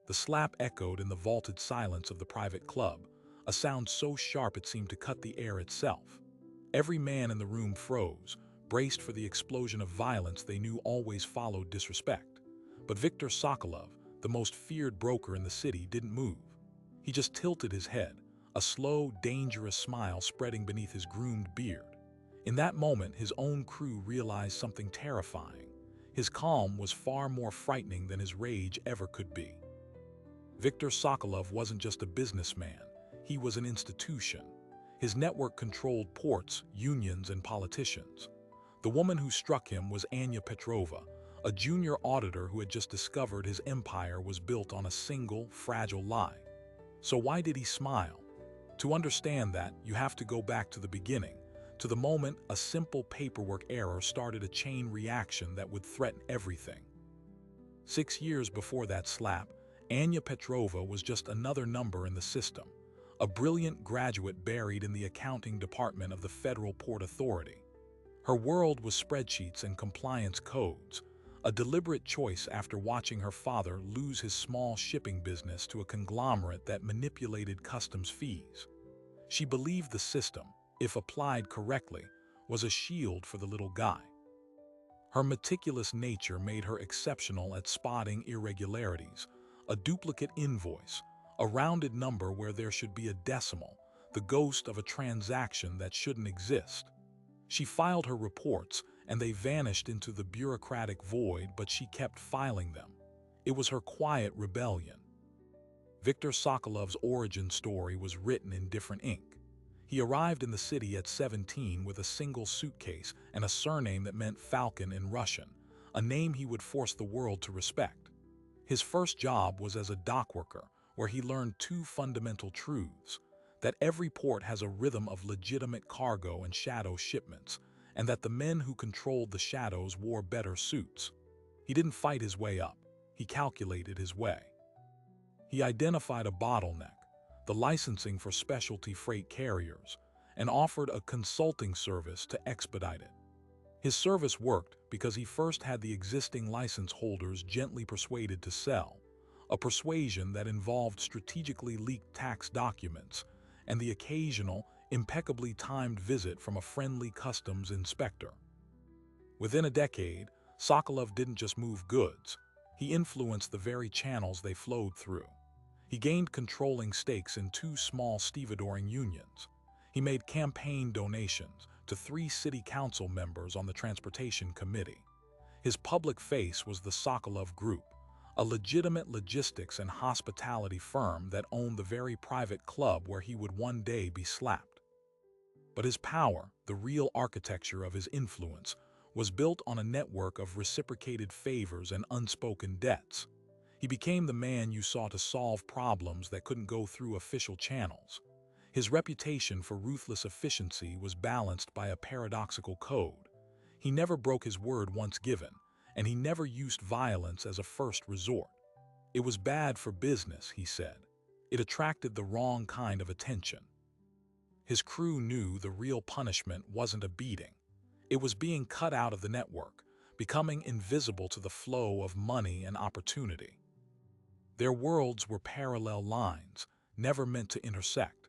The slap echoed in the vaulted silence of the private club, a sound so sharp it seemed to cut the air itself. Every man in the room froze, braced for the explosion of violence they knew always followed disrespect. But Viktor Sokolov, the most feared broker in the city, didn't move. He just tilted his head, a slow, dangerous smile spreading beneath his groomed beard. In that moment, his own crew realized something terrifying. His calm was far more frightening than his rage ever could be. Viktor Sokolov wasn't just a businessman, he was an institution. His network controlled ports, unions, and politicians. The woman who struck him was Anya Petrova, a junior auditor who had just discovered his empire was built on a single, fragile lie. So why did he smile? To understand that, you have to go back to the beginning, to the moment a simple paperwork error started a chain reaction that would threaten everything. 6 years before that slap, Anya Petrova was just another number in the system, a brilliant graduate buried in the accounting department of the Federal Port Authority. Her world was spreadsheets and compliance codes, a deliberate choice after watching her father lose his small shipping business to a conglomerate that manipulated customs fees. She believed the system, if applied correctly, was a shield for the little guy. Her meticulous nature made her exceptional at spotting irregularities, a duplicate invoice, a rounded number where there should be a decimal, the ghost of a transaction that shouldn't exist. She filed her reports, and they vanished into the bureaucratic void, but she kept filing them. It was her quiet rebellion. Viktor Sokolov's origin story was written in different ink. He arrived in the city at 17 with a single suitcase and a surname that meant Falcon in Russian, a name he would force the world to respect. His first job was as a dockworker, where he learned two fundamental truths: that every port has a rhythm of legitimate cargo and shadow shipments, and that the men who controlled the shadows wore better suits. He didn't fight his way up, he calculated his way. He identified a bottleneck, the licensing for specialty freight carriers, and offered a consulting service to expedite it. His service worked because he first had the existing license holders gently persuaded to sell, a persuasion that involved strategically leaked tax documents and the occasional, impeccably timed visit from a friendly customs inspector. Within a decade, Sokolov didn't just move goods, he influenced the very channels they flowed through. He gained controlling stakes in two small stevedoring unions. He made campaign donations to 3 city council members on the transportation committee. His public face was the Sokolov Group, a legitimate logistics and hospitality firm that owned the very private club where he would one day be slapped. But his power, the real architecture of his influence, was built on a network of reciprocated favors and unspoken debts. He became the man you saw to solve problems that couldn't go through official channels. His reputation for ruthless efficiency was balanced by a paradoxical code. He never broke his word once given, and he never used violence as a first resort. It was bad for business, he said. It attracted the wrong kind of attention. His crew knew the real punishment wasn't a beating. It was being cut out of the network, becoming invisible to the flow of money and opportunity. Their worlds were parallel lines, never meant to intersect.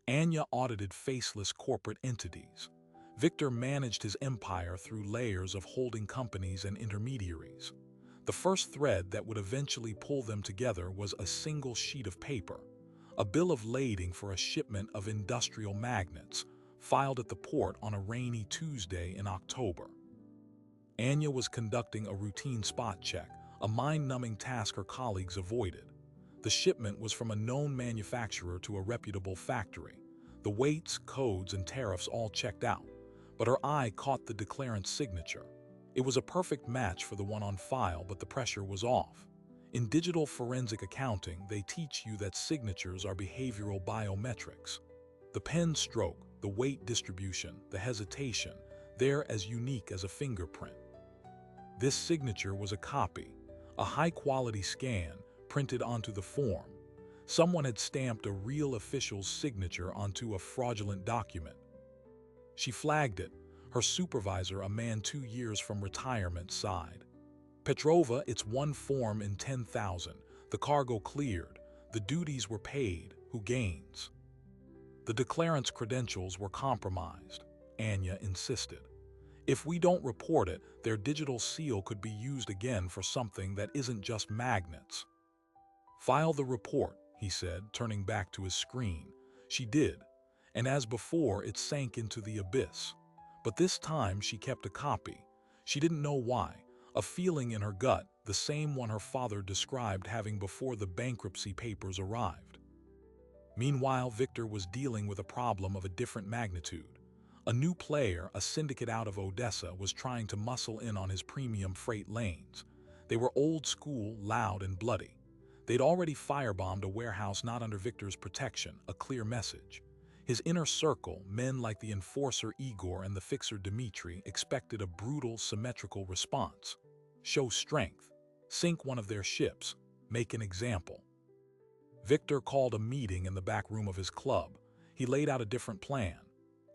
Anya audited faceless corporate entities. Viktor managed his empire through layers of holding companies and intermediaries. The first thread that would eventually pull them together was a single sheet of paper, a bill of lading for a shipment of industrial magnets, filed at the port on a rainy Tuesday in October. Anya was conducting a routine spot check, a mind-numbing task her colleagues avoided. The shipment was from a known manufacturer to a reputable factory. The weights, codes, and tariffs all checked out, but her eye caught the declarant's signature. It was a perfect match for the one on file, but the pressure was off. In digital forensic accounting, they teach you that signatures are behavioral biometrics. The pen stroke, the weight distribution, the hesitation, they're as unique as a fingerprint. This signature was a copy, a high-quality scan printed onto the form. Someone had stamped a real official's signature onto a fraudulent document. She flagged it. Her supervisor, a man 2 years from retirement, sighed. "Petrova, it's one form in 10,000. The cargo cleared. The duties were paid. Who gains? The declarant's credentials were compromised, Anya insisted. If we don't report it, their digital seal could be used again for something that isn't just magnets. File the report, he said, turning back to his screen. She did, and as before, it sank into the abyss. But this time she kept a copy. She didn't know why. A feeling in her gut, the same one her father described having before the bankruptcy papers arrived. Meanwhile, Victor was dealing with a problem of a different magnitude. A new player, a syndicate out of Odessa, was trying to muscle in on his premium freight lanes. They were old school, loud, and bloody. They'd already firebombed a warehouse not under Victor's protection, a clear message. His inner circle, men like the enforcer Igor and the fixer Dmitri, expected a brutal, symmetrical response. Show strength, sink one of their ships, make an example. Victor called a meeting in the back room of his club. He laid out a different plan.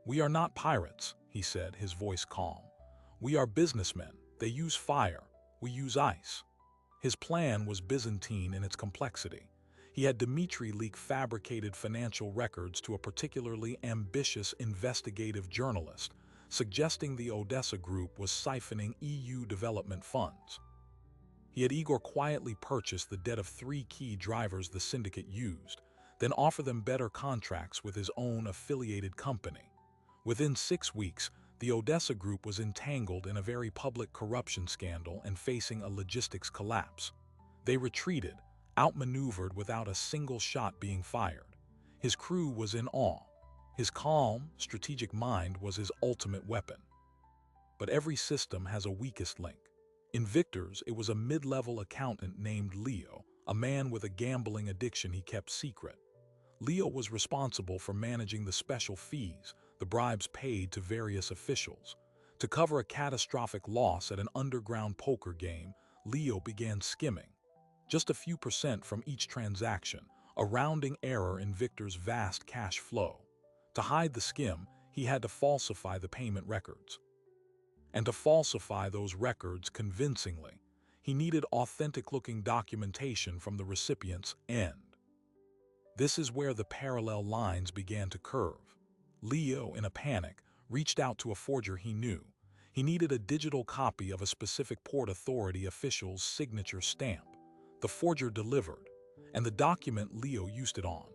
"We are not pirates," he said, his voice calm. "We are businessmen. They use fire. We use ice." His plan was Byzantine in its complexity. He had Dmitri leak fabricated financial records to a particularly ambitious investigative journalist, suggesting the Odessa group was siphoning EU development funds. He had Igor quietly purchase the debt of 3 key drivers the syndicate used, then offer them better contracts with his own affiliated company. Within 6 weeks, the Odessa group was entangled in a very public corruption scandal and facing a logistics collapse. They retreated, outmaneuvered without a single shot being fired. His crew was in awe. His calm, strategic mind was his ultimate weapon. But every system has a weakest link. In Victor's, it was a mid-level accountant named Leo, a man with a gambling addiction he kept secret. Leo was responsible for managing the special fees, the bribes paid to various officials. To cover a catastrophic loss at an underground poker game, Leo began skimming. Just a few percent from each transaction, a rounding error in Victor's vast cash flow. To hide the skim, he had to falsify the payment records. And to falsify those records convincingly, he needed authentic-looking documentation from the recipient's end. This is where the parallel lines began to curve. Leo, in a panic, reached out to a forger he knew. He needed a digital copy of a specific Port Authority official's signature stamp. The forger delivered, and the document Leo used it on.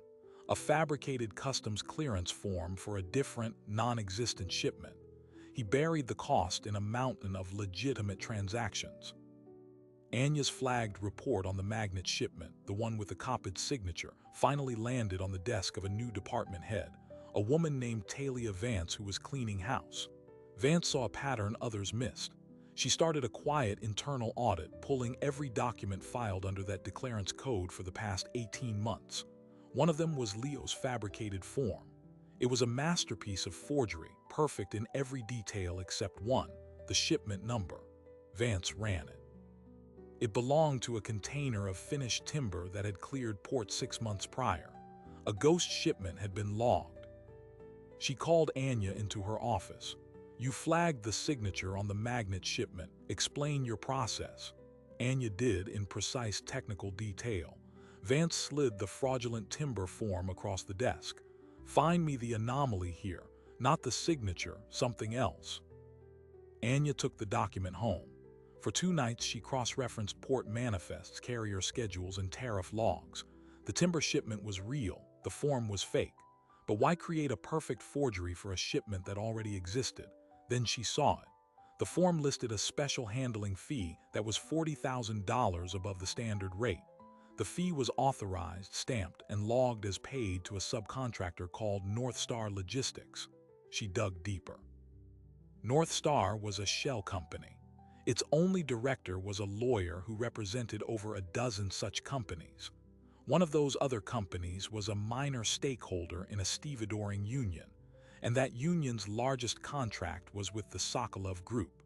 A fabricated customs clearance form for a different, non-existent shipment. He buried the cost in a mountain of legitimate transactions. Anya's flagged report on the magnet shipment, the one with the copied signature, finally landed on the desk of a new department head, a woman named Talia Vance who was cleaning house. Vance saw a pattern others missed. She started a quiet internal audit, pulling every document filed under that declarant's code for the past 18 months. One of them was Leo's fabricated form. It was a masterpiece of forgery, perfect in every detail except one, the shipment number. Vance ran it. It belonged to a container of finished timber that had cleared port 6 months prior. A ghost shipment had been logged. She called Anya into her office. "You flagged the signature on the magnet shipment. Explain your process." Anya did in precise technical detail. Vance slid the fraudulent timber form across the desk. "Find me the anomaly here, not the signature, something else." Anya took the document home. For 2 nights, she cross-referenced port manifests, carrier schedules, and tariff logs. The timber shipment was real, the form was fake. But why create a perfect forgery for a shipment that already existed? Then she saw it. The form listed a special handling fee that was $40,000 above the standard rate. The fee was authorized, stamped, and logged as paid to a subcontractor called North Star Logistics. She dug deeper. North Star was a shell company. Its only director was a lawyer who represented over a dozen such companies. One of those other companies was a minor stakeholder in a stevedoring union, and that union's largest contract was with the Sokolov Group.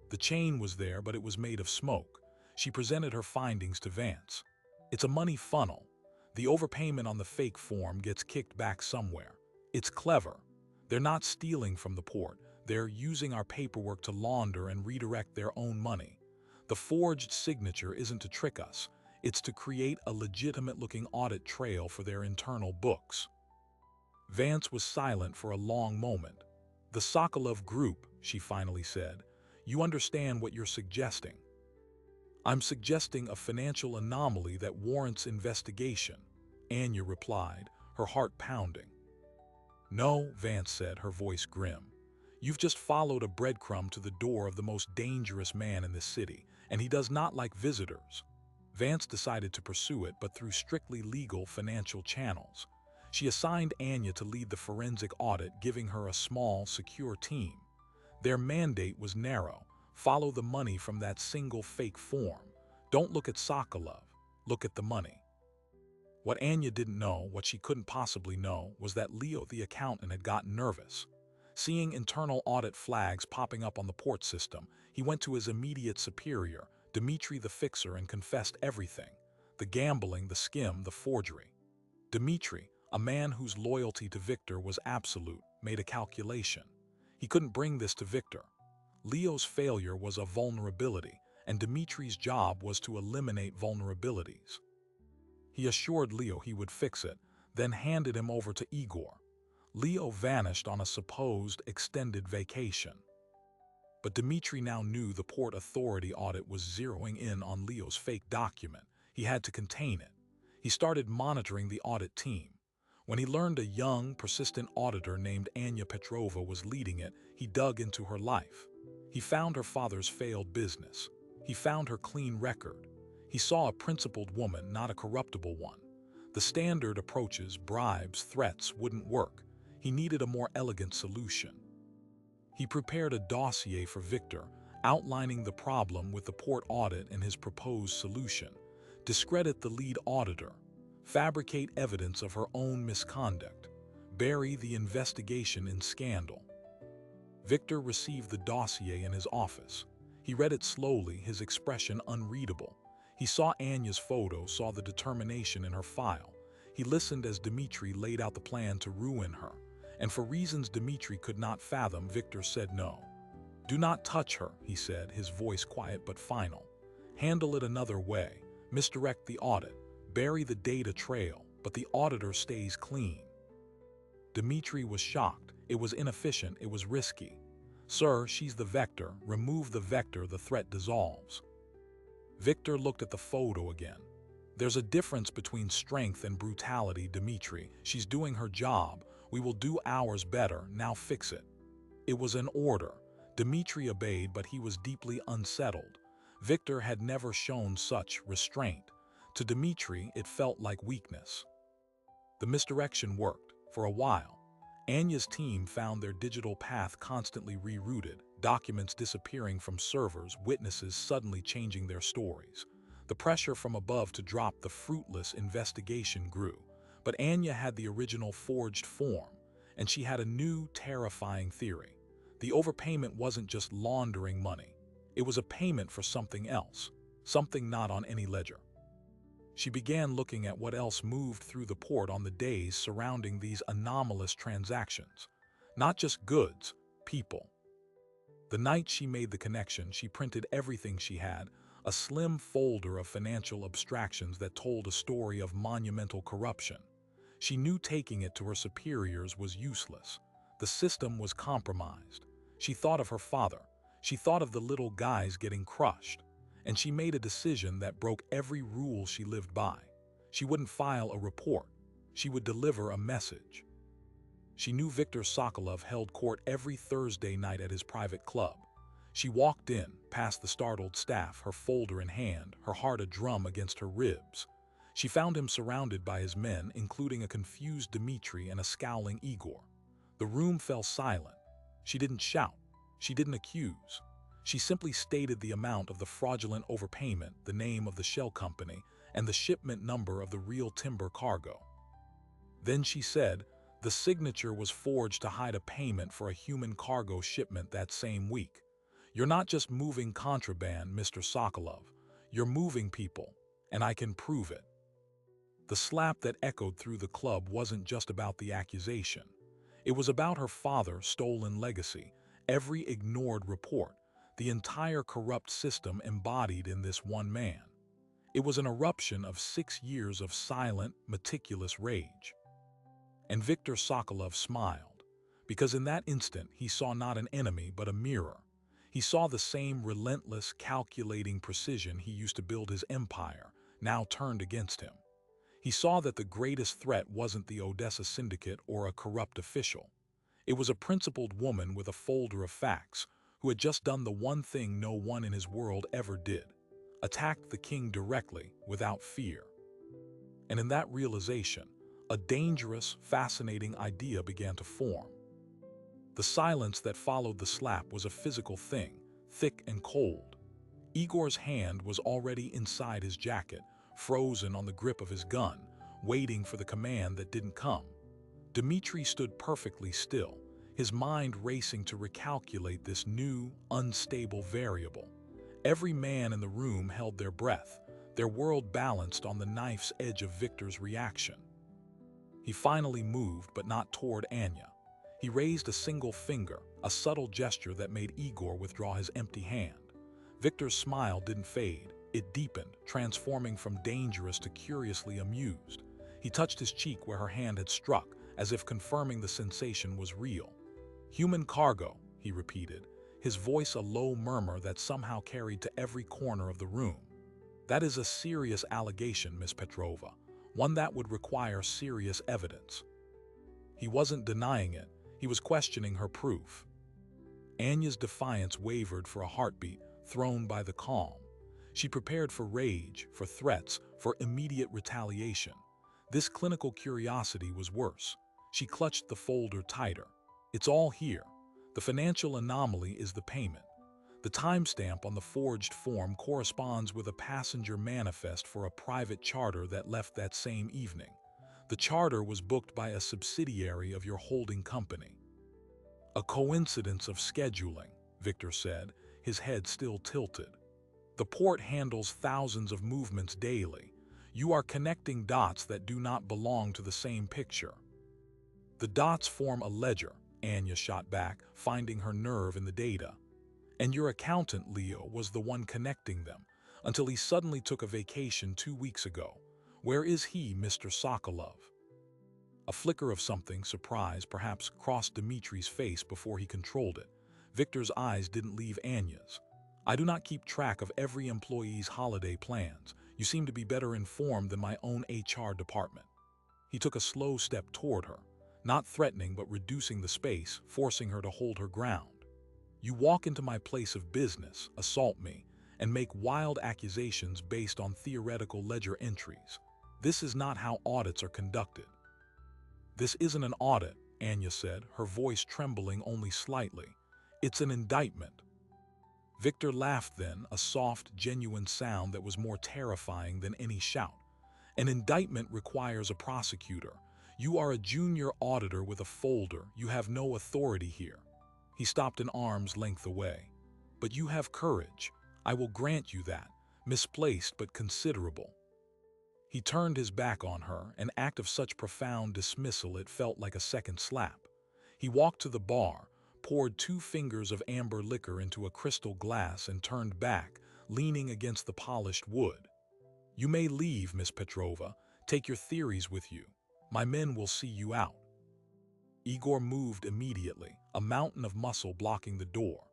The chain was there, but it was made of smoke. She presented her findings to Vance. "It's a money funnel. The overpayment on the fake form gets kicked back somewhere. It's clever. They're not stealing from the port. They're using our paperwork to launder and redirect their own money. The forged signature isn't to trick us. It's to create a legitimate-looking audit trail for their internal books. Vance was silent for a long moment. "The Sokolov Group," she finally said. "You understand what you're suggesting." "I'm suggesting a financial anomaly that warrants investigation," Anya replied, her heart pounding. "No," Vance said, her voice grim. "You've just followed a breadcrumb to the door of the most dangerous man in this city, and he does not like visitors." Vance decided to pursue it, but through strictly legal financial channels. She assigned Anya to lead the forensic audit, giving her a small, secure team. Their mandate was narrow: follow the money from that single fake form. Don't look at Sokolov, look at the money. What Anya didn't know, what she couldn't possibly know, was that Leo the accountant had gotten nervous. Seeing internal audit flags popping up on the port system, he went to his immediate superior, Dmitri the fixer, and confessed everything: the gambling, the skim, the forgery. Dmitri, a man whose loyalty to Victor was absolute, made a calculation. He couldn't bring this to Victor. Leo's failure was a vulnerability, and Dmitri's job was to eliminate vulnerabilities. He assured Leo he would fix it, then handed him over to Igor. Leo vanished on a supposed extended vacation. But Dmitri now knew the Port Authority audit was zeroing in on Leo's fake document. He had to contain it. He started monitoring the audit team. When he learned a young, persistent auditor named Anya Petrova was leading it, he dug into her life. He found her father's failed business. He found her clean record. He saw a principled woman, not a corruptible one. The standard approaches, bribes, threats, wouldn't work. He needed a more elegant solution. He prepared a dossier for Victor, outlining the problem with the port audit and his proposed solution. Discredit the lead auditor. Fabricate evidence of her own misconduct. Bury the investigation in scandal. Victor received the dossier in his office. He read it slowly, his expression unreadable. He saw Anya's photo, saw the determination in her file. He listened as Dmitri laid out the plan to ruin her. And for reasons Dmitri could not fathom, Victor said no. "Do not touch her," he said, his voice quiet but final. "Handle it another way. Misdirect the audit. Bury the data trail, but the auditor stays clean." Dmitri was shocked. It was inefficient, it was risky. "Sir, she's the vector. Remove the vector, the threat dissolves." Victor looked at the photo again. "There's a difference between strength and brutality, Dmitri. She's doing her job. We will do ours better. Now fix it." It was an order. Dmitri obeyed, but he was deeply unsettled. Victor had never shown such restraint. To Dmitri, it felt like weakness. The misdirection worked. For a while, Anya's team found their digital path constantly rerouted, documents disappearing from servers, witnesses suddenly changing their stories. The pressure from above to drop the fruitless investigation grew. But Anya had the original forged form, and she had a new, terrifying theory. The overpayment wasn't just laundering money. It was a payment for something else, something not on any ledger. She began looking at what else moved through the port on the days surrounding these anomalous transactions. Not just goods, people. The night she made the connection, she printed everything she had, a slim folder of financial abstractions that told a story of monumental corruption. She knew taking it to her superiors was useless. The system was compromised. She thought of her father. She thought of the little guys getting crushed. And she made a decision that broke every rule she lived by. She wouldn't file a report. She would deliver a message. She knew Victor Sokolov held court every Thursday night at his private club. She walked in, past the startled staff, her folder in hand, her heart a drum against her ribs. She found him surrounded by his men, including a confused Dmitri and a scowling Igor. The room fell silent. She didn't shout. She didn't accuse. She simply stated the amount of the fraudulent overpayment, the name of the shell company, and the shipment number of the real timber cargo. Then she said, the signature was forged to hide a payment for a human cargo shipment that same week. "You're not just moving contraband, Mr. Sokolov. You're moving people, and I can prove it." The slap that echoed through the club wasn't just about the accusation. It was about her father's stolen legacy, every ignored report, the entire corrupt system embodied in this one man. It was an eruption of 6 years of silent, meticulous rage. And Viktor Sokolov smiled, because in that instant he saw not an enemy but a mirror. He saw the same relentless, calculating precision he used to build his empire, now turned against him. He saw that the greatest threat wasn't the Odessa syndicate or a corrupt official. It was a principled woman with a folder of facts who had just done the one thing no one in his world ever did: attacked the king directly, without fear. And in that realization, a dangerous, fascinating idea began to form. The silence that followed the slap was a physical thing, thick and cold. Igor's hand was already inside his jacket, frozen on the grip of his gun, waiting for the command that didn't come. Dmitri stood perfectly still, his mind racing to recalculate this new, unstable variable. Every man in the room held their breath, their world balanced on the knife's edge of Viktor's reaction. He finally moved, but not toward Anya. He raised a single finger, a subtle gesture that made Igor withdraw his empty hand. Viktor's smile didn't fade. It deepened, transforming from dangerous to curiously amused. He touched his cheek where her hand had struck, as if confirming the sensation was real. "Human cargo," he repeated, his voice a low murmur that somehow carried to every corner of the room. "That is a serious allegation, Miss Petrova, one that would require serious evidence." He wasn't denying it, he was questioning her proof. Anya's defiance wavered for a heartbeat, thrown by the calm. She prepared for rage, for threats, for immediate retaliation. This clinical curiosity was worse. She clutched the folder tighter. "It's all here. The financial anomaly is the payment. The timestamp on the forged form corresponds with a passenger manifest for a private charter that left that same evening. The charter was booked by a subsidiary of your holding company." "A coincidence of scheduling," Viktor said, his head still tilted. "The port handles thousands of movements daily. You are connecting dots that do not belong to the same picture." "The dots form a ledger," Anya shot back, finding her nerve in the data. "And your accountant, Leo, was the one connecting them, until he suddenly took a vacation 2 weeks ago. Where is he, Mr. Sokolov?" A flicker of something, surprise perhaps, crossed Dmitri's face before he controlled it. Viktor's eyes didn't leave Anya's. "I do not keep track of every employee's holiday plans. You seem to be better informed than my own HR department." He took a slow step toward her, not threatening but reducing the space, forcing her to hold her ground. "You walk into my place of business, assault me, and make wild accusations based on theoretical ledger entries. This is not how audits are conducted." "This isn't an audit," Anya said, her voice trembling only slightly. "It's an indictment." Viktor laughed then, a soft, genuine sound that was more terrifying than any shout. "An indictment requires a prosecutor. You are a junior auditor with a folder. You have no authority here." He stopped an arm's length away. "But you have courage. I will grant you that. Misplaced but considerable." He turned his back on her, an act of such profound dismissal it felt like a second slap. He walked to the bar, poured 2 fingers of amber liquor into a crystal glass and turned back, leaning against the polished wood. "You may leave, Miss Petrova. Take your theories with you. My men will see you out." Igor moved immediately, a mountain of muscle blocking the door.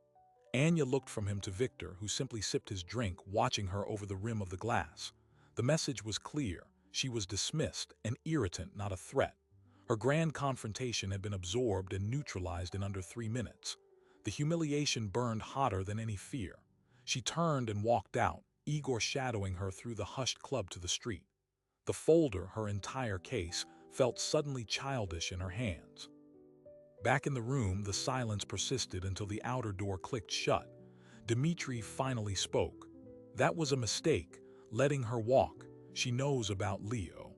Anya looked from him to Viktor, who simply sipped his drink, watching her over the rim of the glass. The message was clear. She was dismissed, an irritant, not a threat. Her grand confrontation had been absorbed and neutralized in under 3 minutes. The humiliation burned hotter than any fear. She turned and walked out, Igor shadowing her through the hushed club to the street. The folder, her entire case, felt suddenly childish in her hands. Back in the room, the silence persisted until the outer door clicked shut. Dmitri finally spoke. "That was a mistake, letting her walk. She knows about Leo."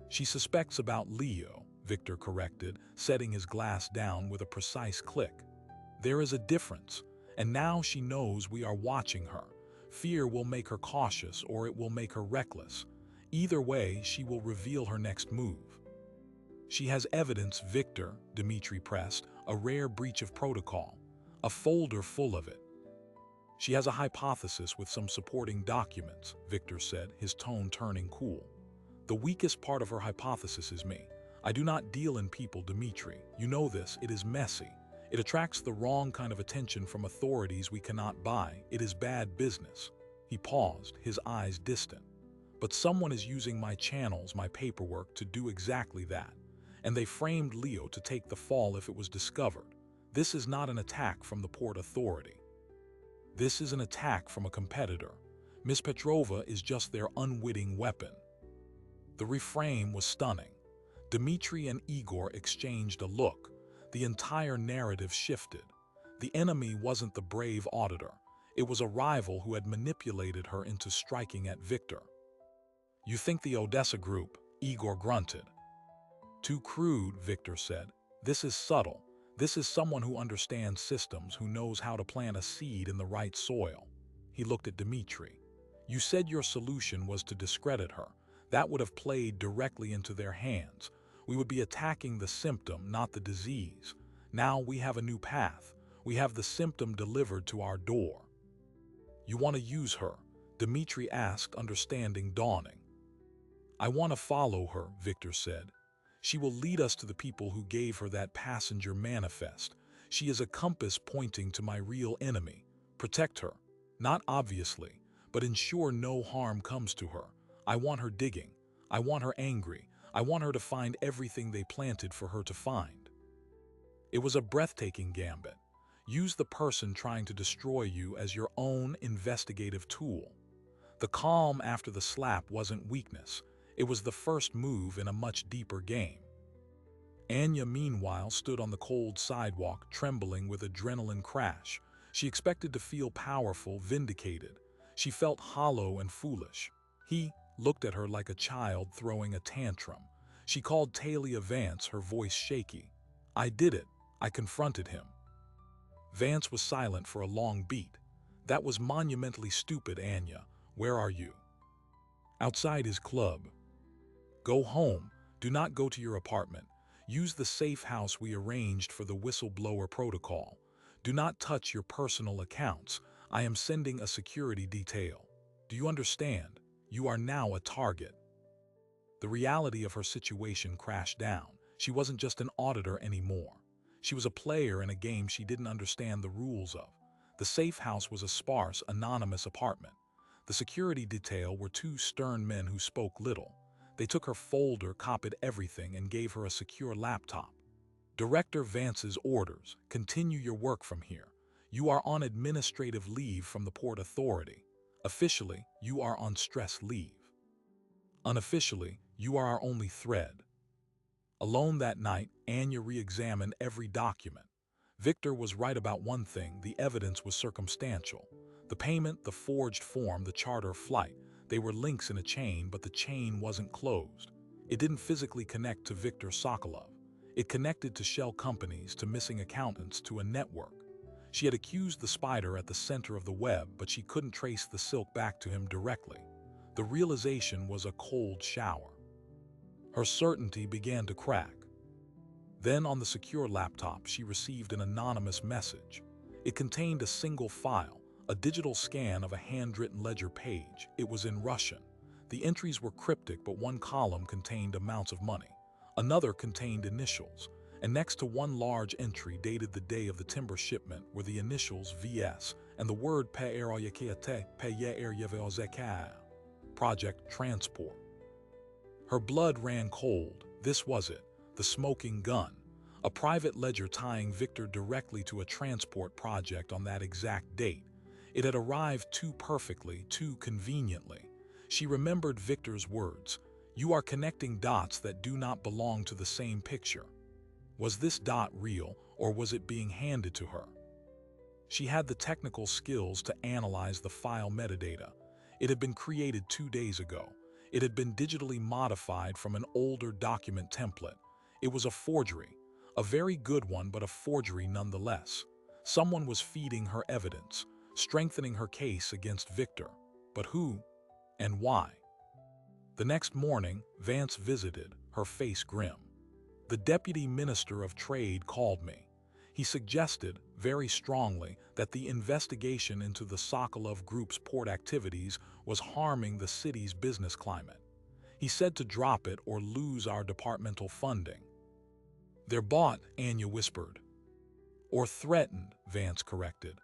"She suspects about Leo," Viktor corrected, setting his glass down with a precise click. "There is a difference, and now she knows we are watching her. Fear will make her cautious or it will make her reckless. Either way, she will reveal her next move." "She has evidence, Viktor," Dmitri pressed, "a rare breach of protocol. A folder full of it." She has a hypothesis with some supporting documents, Victor said, his tone turning cool. The weakest part of her hypothesis is me. I do not deal in people, Dmitri. You know this. It is messy. It attracts the wrong kind of attention from authorities we cannot buy. It is bad business. He paused, his eyes distant. But someone is using my channels, my paperwork, to do exactly that. And they framed Leo to take the fall if it was discovered. This is not an attack from the Port Authority. This is an attack from a competitor. Miss Petrova is just their unwitting weapon. The reframe was stunning. Dmitri and Igor exchanged a look. The entire narrative shifted. The enemy wasn't the brave auditor. It was a rival who had manipulated her into striking at Victor. You think the Odessa group, Igor grunted. Too crude, Victor said. This is subtle. This is someone who understands systems, who knows how to plant a seed in the right soil. He looked at Dmitri. You said your solution was to discredit her. That would have played directly into their hands. We would be attacking the symptom, not the disease. Now we have a new path. We have the symptom delivered to our door. You want to use her? Dmitri asked, understanding dawning. I want to follow her, Victor said. She will lead us to the people who gave her that passenger manifest. She is a compass pointing to my real enemy. Protect her. Not obviously, but ensure no harm comes to her. I want her digging. I want her angry. I want her to find everything they planted for her to find. It was a breathtaking gambit. Use the person trying to destroy you as your own investigative tool. The calm after the slap wasn't weakness. It was the first move in a much deeper game. Anya, meanwhile, stood on the cold sidewalk, trembling with adrenaline crash. She expected to feel powerful, vindicated. She felt hollow and foolish. He looked at her like a child throwing a tantrum. She called Talia Vance, her voice shaky. I did it. I confronted him. Vance was silent for a long beat. That was monumentally stupid, Anya. Where are you? Outside his club. Go home. Do not go to your apartment. Use the safe house we arranged for the whistleblower protocol. Do not touch your personal accounts. I am sending a security detail. Do you understand? You are now a target. The reality of her situation crashed down. She wasn't just an auditor anymore. She was a player in a game she didn't understand the rules of. The safe house was a sparse, anonymous apartment. The security detail were two stern men who spoke little. They took her folder, copied everything, and gave her a secure laptop. Director Vance's orders: continue your work from here. You are on administrative leave from the Port Authority. Officially, you are on stress leave. Unofficially, you are our only thread. Alone that night, Anya re-examined every document. Victor was right about one thing: the evidence was circumstantial. The payment, the forged form, the charter flight, they were links in a chain, but the chain wasn't closed. It didn't physically connect to Viktor Sokolov. It connected to shell companies, to missing accountants, to a network. She had accused the spider at the center of the web, but she couldn't trace the silk back to him directly. The realization was a cold shower. Her certainty began to crack. Then on the secure laptop, she received an anonymous message. It contained a single file, a digital scan of a handwritten ledger page. It was in Russian. The entries were cryptic, but one column contained amounts of money. Another contained initials, and next to one large entry dated the day of the timber shipment were the initials VS and the word Project Transport. Her blood ran cold. This was it, the smoking gun. A private ledger tying Victor directly to a transport project on that exact date. It had arrived too perfectly, too conveniently. She remembered Victor's words: "You are connecting dots that do not belong to the same picture." Was this dot real, or was it being handed to her? She had the technical skills to analyze the file metadata. It had been created 2 days ago. It had been digitally modified from an older document template. It was a forgery, a very good one, but a forgery nonetheless. Someone was feeding her evidence, strengthening her case against Victor. But who and why? The next morning, Vance visited, her face grim. The Deputy Minister of Trade called me. He suggested, very strongly that the investigation into the Sokolov Group's port activities was harming the city's business climate. He said to drop it or lose our departmental funding. "They're bought," Anya whispered. "Or threatened," Vance corrected.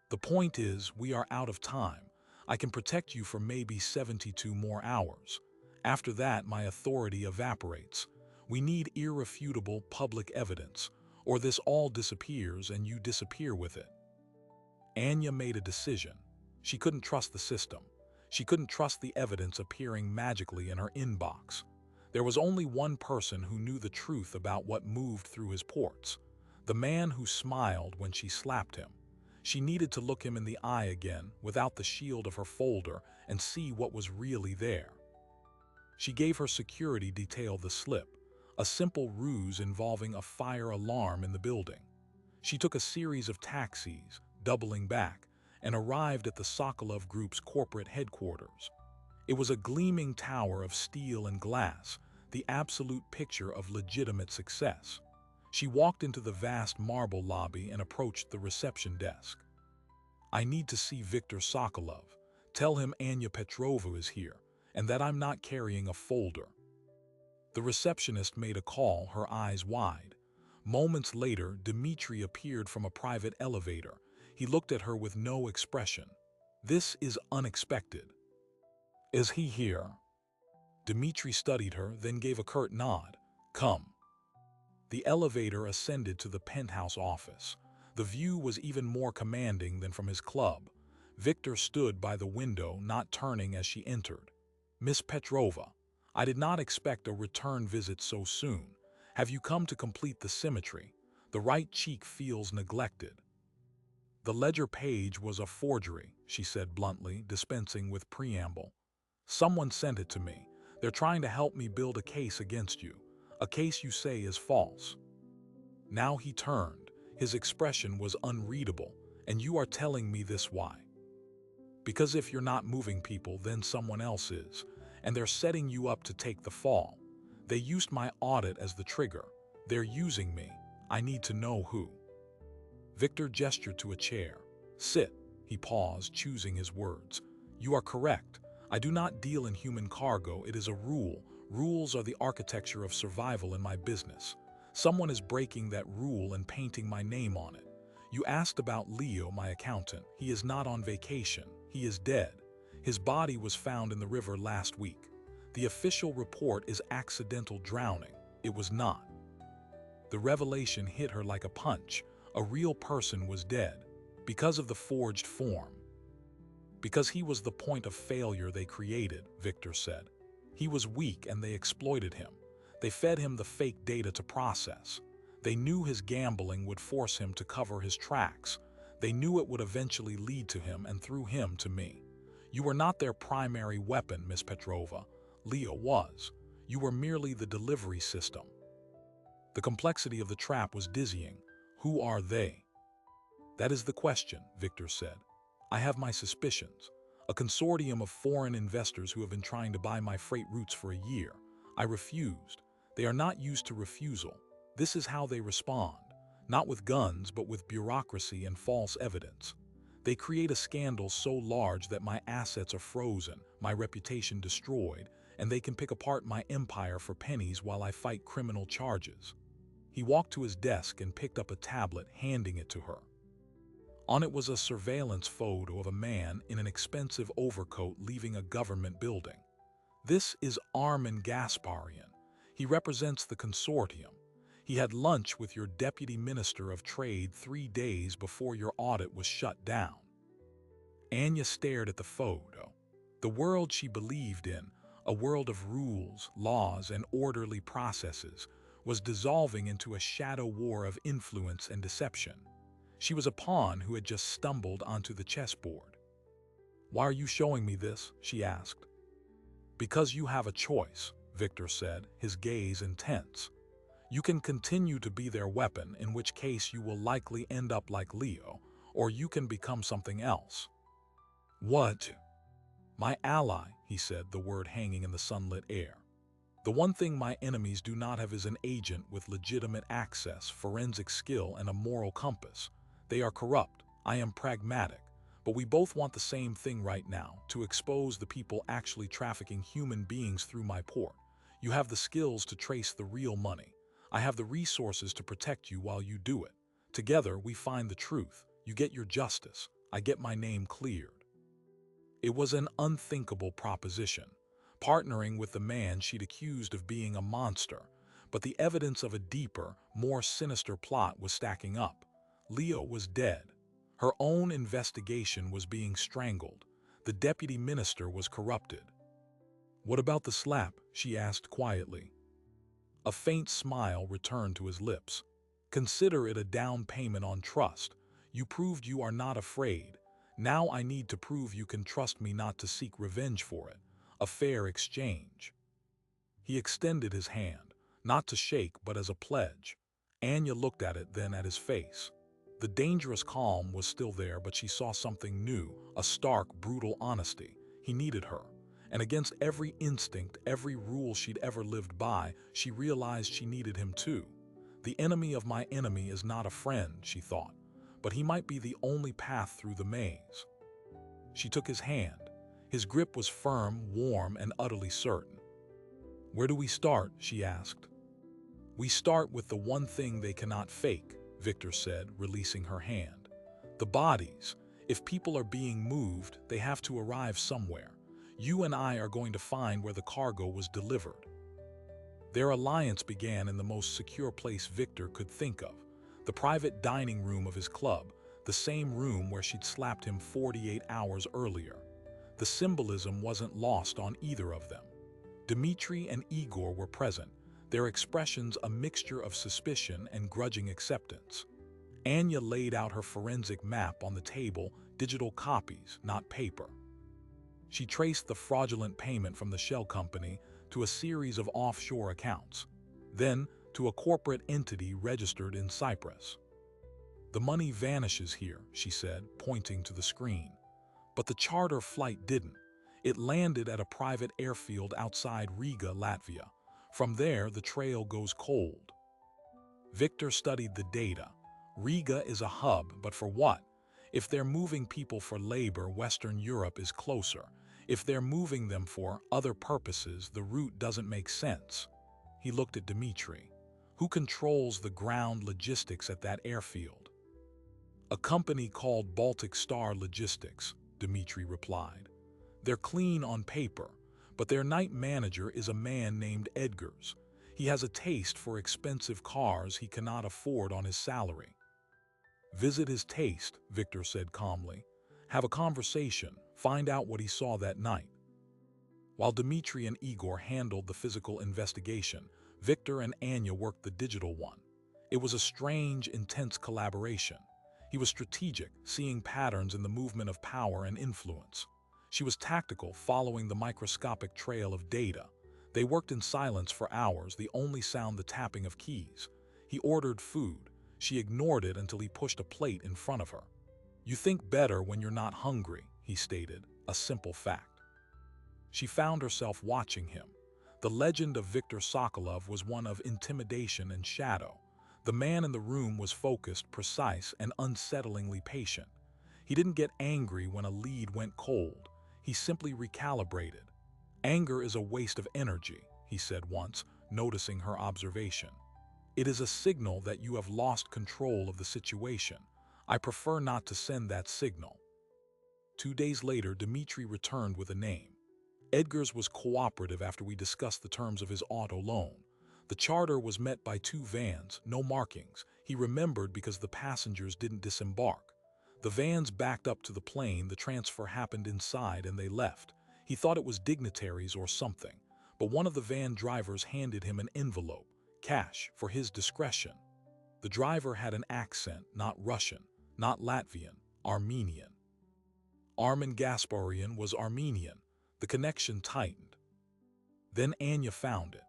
"The point is, we are out of time. I can protect you for maybe 72 more hours. After that, my authority evaporates. We need irrefutable public evidence, or this all disappears and you disappear with it." Anya made a decision. She couldn't trust the system. She couldn't trust the evidence appearing magically in her inbox. There was only one person who knew the truth about what moved through his ports. The man who smiled when she slapped him. She needed to look him in the eye again, without the shield of her folder, and see what was really there. She gave her security detail the slip, a simple ruse involving a fire alarm in the building. She took a series of taxis, doubling back, and arrived at the Sokolov Group's corporate headquarters. It was a gleaming tower of steel and glass, the absolute picture of legitimate success. She walked into the vast marble lobby and approached the reception desk. "I need to see Viktor Sokolov. Tell him Anya Petrovna is here, and that I'm not carrying a folder." The receptionist made a call, her eyes wide. Moments later, Dmitri appeared from a private elevator. He looked at her with no expression. "This is unexpected." "Is he here?" Dmitri studied her, then gave a curt nod. "Come." The elevator ascended to the penthouse office. The view was even more commanding than from his club. Viktor stood by the window, not turning as she entered. "Miss Petrova, I did not expect a return visit so soon. Have you come to complete the symmetry? The right cheek feels neglected." "The ledger page was a forgery," she said bluntly, dispensing with preamble. "Someone sent it to me. They're trying to help me build a case against you. A case you say is false." Now he turned. His expression was unreadable. "And you are telling me this why?" "Because if you're not moving people, then someone else is. And they're setting you up to take the fall. They used my audit as the trigger. They're using me. I need to know who." Viktor gestured to a chair. "Sit." He paused, choosing his words. "You are correct. I do not deal in human cargo. It is a rule. Rules are the architecture of survival in my business. Someone is breaking that rule and painting my name on it. You asked about Leo, my accountant. He is not on vacation. He is dead. His body was found in the river last week. The official report is accidental drowning. It was not." The revelation hit her like a punch. A real person was dead. Because of the forged form. "Because he was the point of failure they created," Viktor said. "He was weak and they exploited him. They fed him the fake data to process. They knew his gambling would force him to cover his tracks. They knew it would eventually lead to him and through him to me. You were not their primary weapon, Miss Petrova. Leo was. You were merely the delivery system." The complexity of the trap was dizzying. "Who are they?" "That is the question," Viktor said. "I have my suspicions. A consortium of foreign investors who have been trying to buy my freight routes for a year. I refused. They are not used to refusal. This is how they respond. Not with guns, but with bureaucracy and false evidence. They create a scandal so large that my assets are frozen, my reputation destroyed, and they can pick apart my empire for pennies while I fight criminal charges." He walked to his desk and picked up a tablet, handing it to her. On it was a surveillance photo of a man in an expensive overcoat leaving a government building. "This is Armin Gasparian. He represents the consortium. He had lunch with your deputy minister of trade 3 days before your audit was shut down." Anya stared at the photo. The world she believed in, a world of rules, laws, and orderly processes, was dissolving into a shadow war of influence and deception. She was a pawn who had just stumbled onto the chessboard. "Why are you showing me this?" she asked. "Because you have a choice," Viktor said, his gaze intense. "You can continue to be their weapon, in which case you will likely end up like Leo, or you can become something else." "What?" "My ally," he said, the word hanging in the sunlit air. "The one thing my enemies do not have is an agent with legitimate access, forensic skill, and a moral compass. They are corrupt. I am pragmatic. But we both want the same thing right now, to expose the people actually trafficking human beings through my port. You have the skills to trace the real money. I have the resources to protect you while you do it. Together, we find the truth. You get your justice. I get my name cleared. It was an unthinkable proposition, partnering with the man she'd accused of being a monster, but the evidence of a deeper, more sinister plot was stacking up. Leo was dead. Her own investigation was being strangled. The deputy minister was corrupted. "What about the slap?" she asked quietly. A faint smile returned to his lips. "Consider it a down payment on trust. You proved you are not afraid. Now I need to prove you can trust me not to seek revenge for it. A fair exchange." He extended his hand, not to shake but as a pledge. Anya looked at it, then at his face. The dangerous calm was still there, but she saw something new, a stark, brutal honesty. He needed her. And against every instinct, every rule she'd ever lived by, she realized she needed him too. The enemy of my enemy is not a friend, she thought, but he might be the only path through the maze. She took his hand. His grip was firm, warm, and utterly certain. "Where do we start?" she asked. "We start with the one thing they cannot fake," Victor said, releasing her hand. "The bodies. If people are being moved, they have to arrive somewhere. You and I are going to find where the cargo was delivered." Their alliance began in the most secure place Victor could think of, the private dining room of his club, the same room where she'd slapped him 48 hours earlier. The symbolism wasn't lost on either of them. Dmitri and Igor were present, their expressions a mixture of suspicion and grudging acceptance. Anya laid out her forensic map on the table, digital copies, not paper. She traced the fraudulent payment from the shell company to a series of offshore accounts, then to a corporate entity registered in Cyprus. "The money vanishes here," she said, pointing to the screen. But the charter flight didn't. It landed at a private airfield outside Riga, Latvia. From there, the trail goes cold. Victor studied the data. Riga is a hub, but for what? If they're moving people for labor, Western Europe is closer. If they're moving them for other purposes, the route doesn't make sense. He looked at Dmitri. "Who controls the ground logistics at that airfield?" "A company called Baltic Star Logistics," Dmitri replied. "They're clean on paper, but their night manager is a man named Edgars. He has a taste for expensive cars he cannot afford on his salary." "Visit his taste," Victor said calmly. "Have a conversation, find out what he saw that night." While Dmitri and Igor handled the physical investigation, Victor and Anya worked the digital one. It was a strange, intense collaboration. He was strategic, seeing patterns in the movement of power and influence. She was tactical, following the microscopic trail of data. They worked in silence for hours, the only sound the tapping of keys. He ordered food. She ignored it until he pushed a plate in front of her. "You think better when you're not hungry," he stated, a simple fact. She found herself watching him. The legend of Viktor Sokolov was one of intimidation and shadow. The man in the room was focused, precise, and unsettlingly patient. He didn't get angry when a lead went cold. He simply recalibrated. "Anger is a waste of energy," he said once, noticing her observation. "It is a signal that you have lost control of the situation. I prefer not to send that signal." 2 days later, Dmitri returned with a name. Edgars was cooperative after we discussed the terms of his auto loan. The charter was met by 2 vans, no markings. He remembered because the passengers didn't disembark. The vans backed up to the plane, the transfer happened inside, and they left. He thought it was dignitaries or something, but one of the van drivers handed him an envelope, cash, for his discretion. The driver had an accent, not Russian, not Latvian, Armenian. Armin Gasparian was Armenian. The connection tightened. Then Anya found it.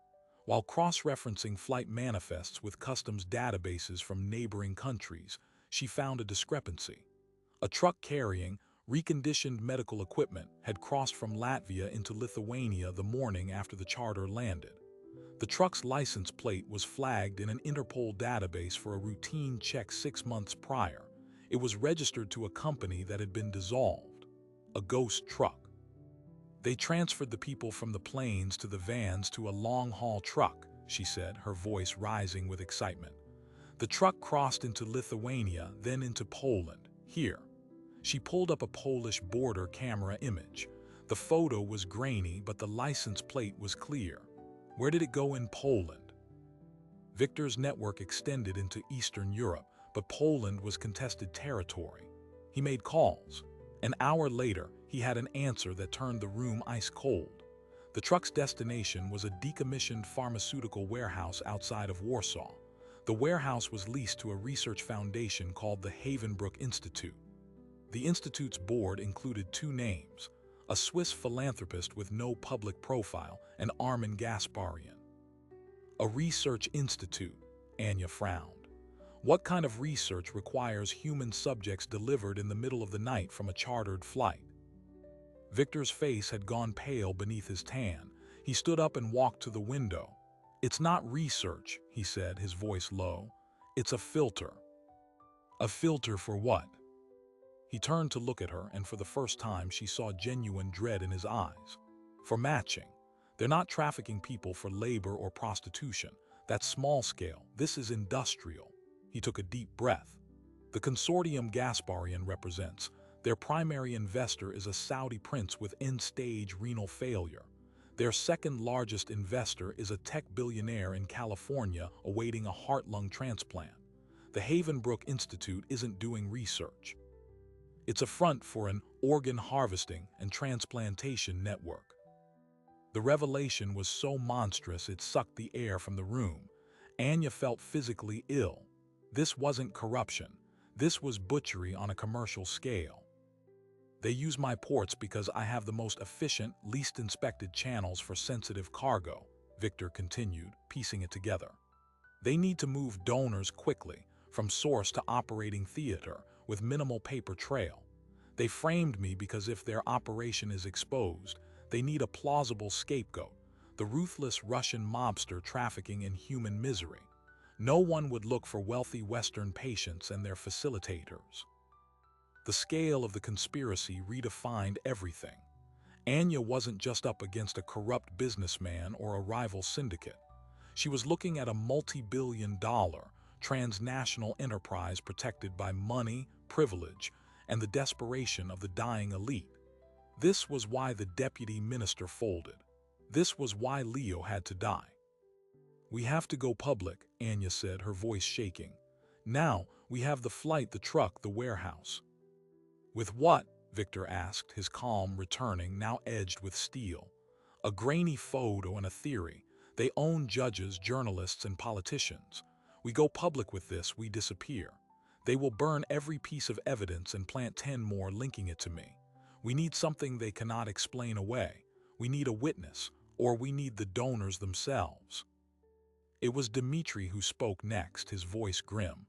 While cross-referencing flight manifests with customs databases from neighboring countries, she found a discrepancy. A truck carrying reconditioned medical equipment had crossed from Latvia into Lithuania the morning after the charter landed. The truck's license plate was flagged in an Interpol database for a routine check 6 months prior. It was registered to a company that had been dissolved. A ghost truck. They transferred the people from the planes to the vans to a long-haul truck, she said, her voice rising with excitement. The truck crossed into Lithuania, then into Poland. Here. She pulled up a Polish border camera image. The photo was grainy, but the license plate was clear. Where did it go in Poland? Victor's network extended into Eastern Europe, but Poland was contested territory. He made calls. An hour later, he had an answer that turned the room ice cold. The truck's destination was a decommissioned pharmaceutical warehouse outside of Warsaw. The warehouse was leased to a research foundation called the Havenbrook Institute. The institute's board included two names: a Swiss philanthropist with no public profile and Armin Gasparian. A research institute, Anya frowned. What kind of research requires human subjects delivered in the middle of the night from a chartered flight? Victor's face had gone pale beneath his tan. He stood up and walked to the window. It's not research, he said, his voice low. It's a filter. A filter for what? He turned to look at her, and for the first time she saw genuine dread in his eyes. For matching. They're not trafficking people for labor or prostitution. That's small scale. This is industrial. He took a deep breath. The consortium Gasparian represents, their primary investor is a Saudi prince with end-stage renal failure. Their second largest investor is a tech billionaire in California awaiting a heart-lung transplant. The Havenbrook Institute isn't doing research. It's a front for an organ harvesting and transplantation network. The revelation was so monstrous it sucked the air from the room. Anya felt physically ill. This wasn't corruption. This was butchery on a commercial scale. They use my ports because I have the most efficient, least inspected channels for sensitive cargo, Victor continued, piecing it together. They need to move donors quickly, from source to operating theater, with minimal paper trail. They framed me because if their operation is exposed, they need a plausible scapegoat, the ruthless Russian mobster trafficking in human misery. No one would look for wealthy Western patients and their facilitators. The scale of the conspiracy redefined everything. Anya wasn't just up against a corrupt businessman or a rival syndicate. She was looking at a multi-billion-dollar, transnational enterprise protected by money, privilege, and the desperation of the dying elite. This was why the deputy minister folded. This was why Leo had to die. We have to go public, Anya said, her voice shaking. Now, we have the flight, the truck, the warehouse. With what? Victor asked, his calm returning, now edged with steel. A grainy photo and a theory. They own judges, journalists, and politicians. We go public with this, we disappear. They will burn every piece of evidence and plant 10 more linking it to me. We need something they cannot explain away. We need a witness, or we need the donors themselves. It was Dmitri who spoke next, his voice grim.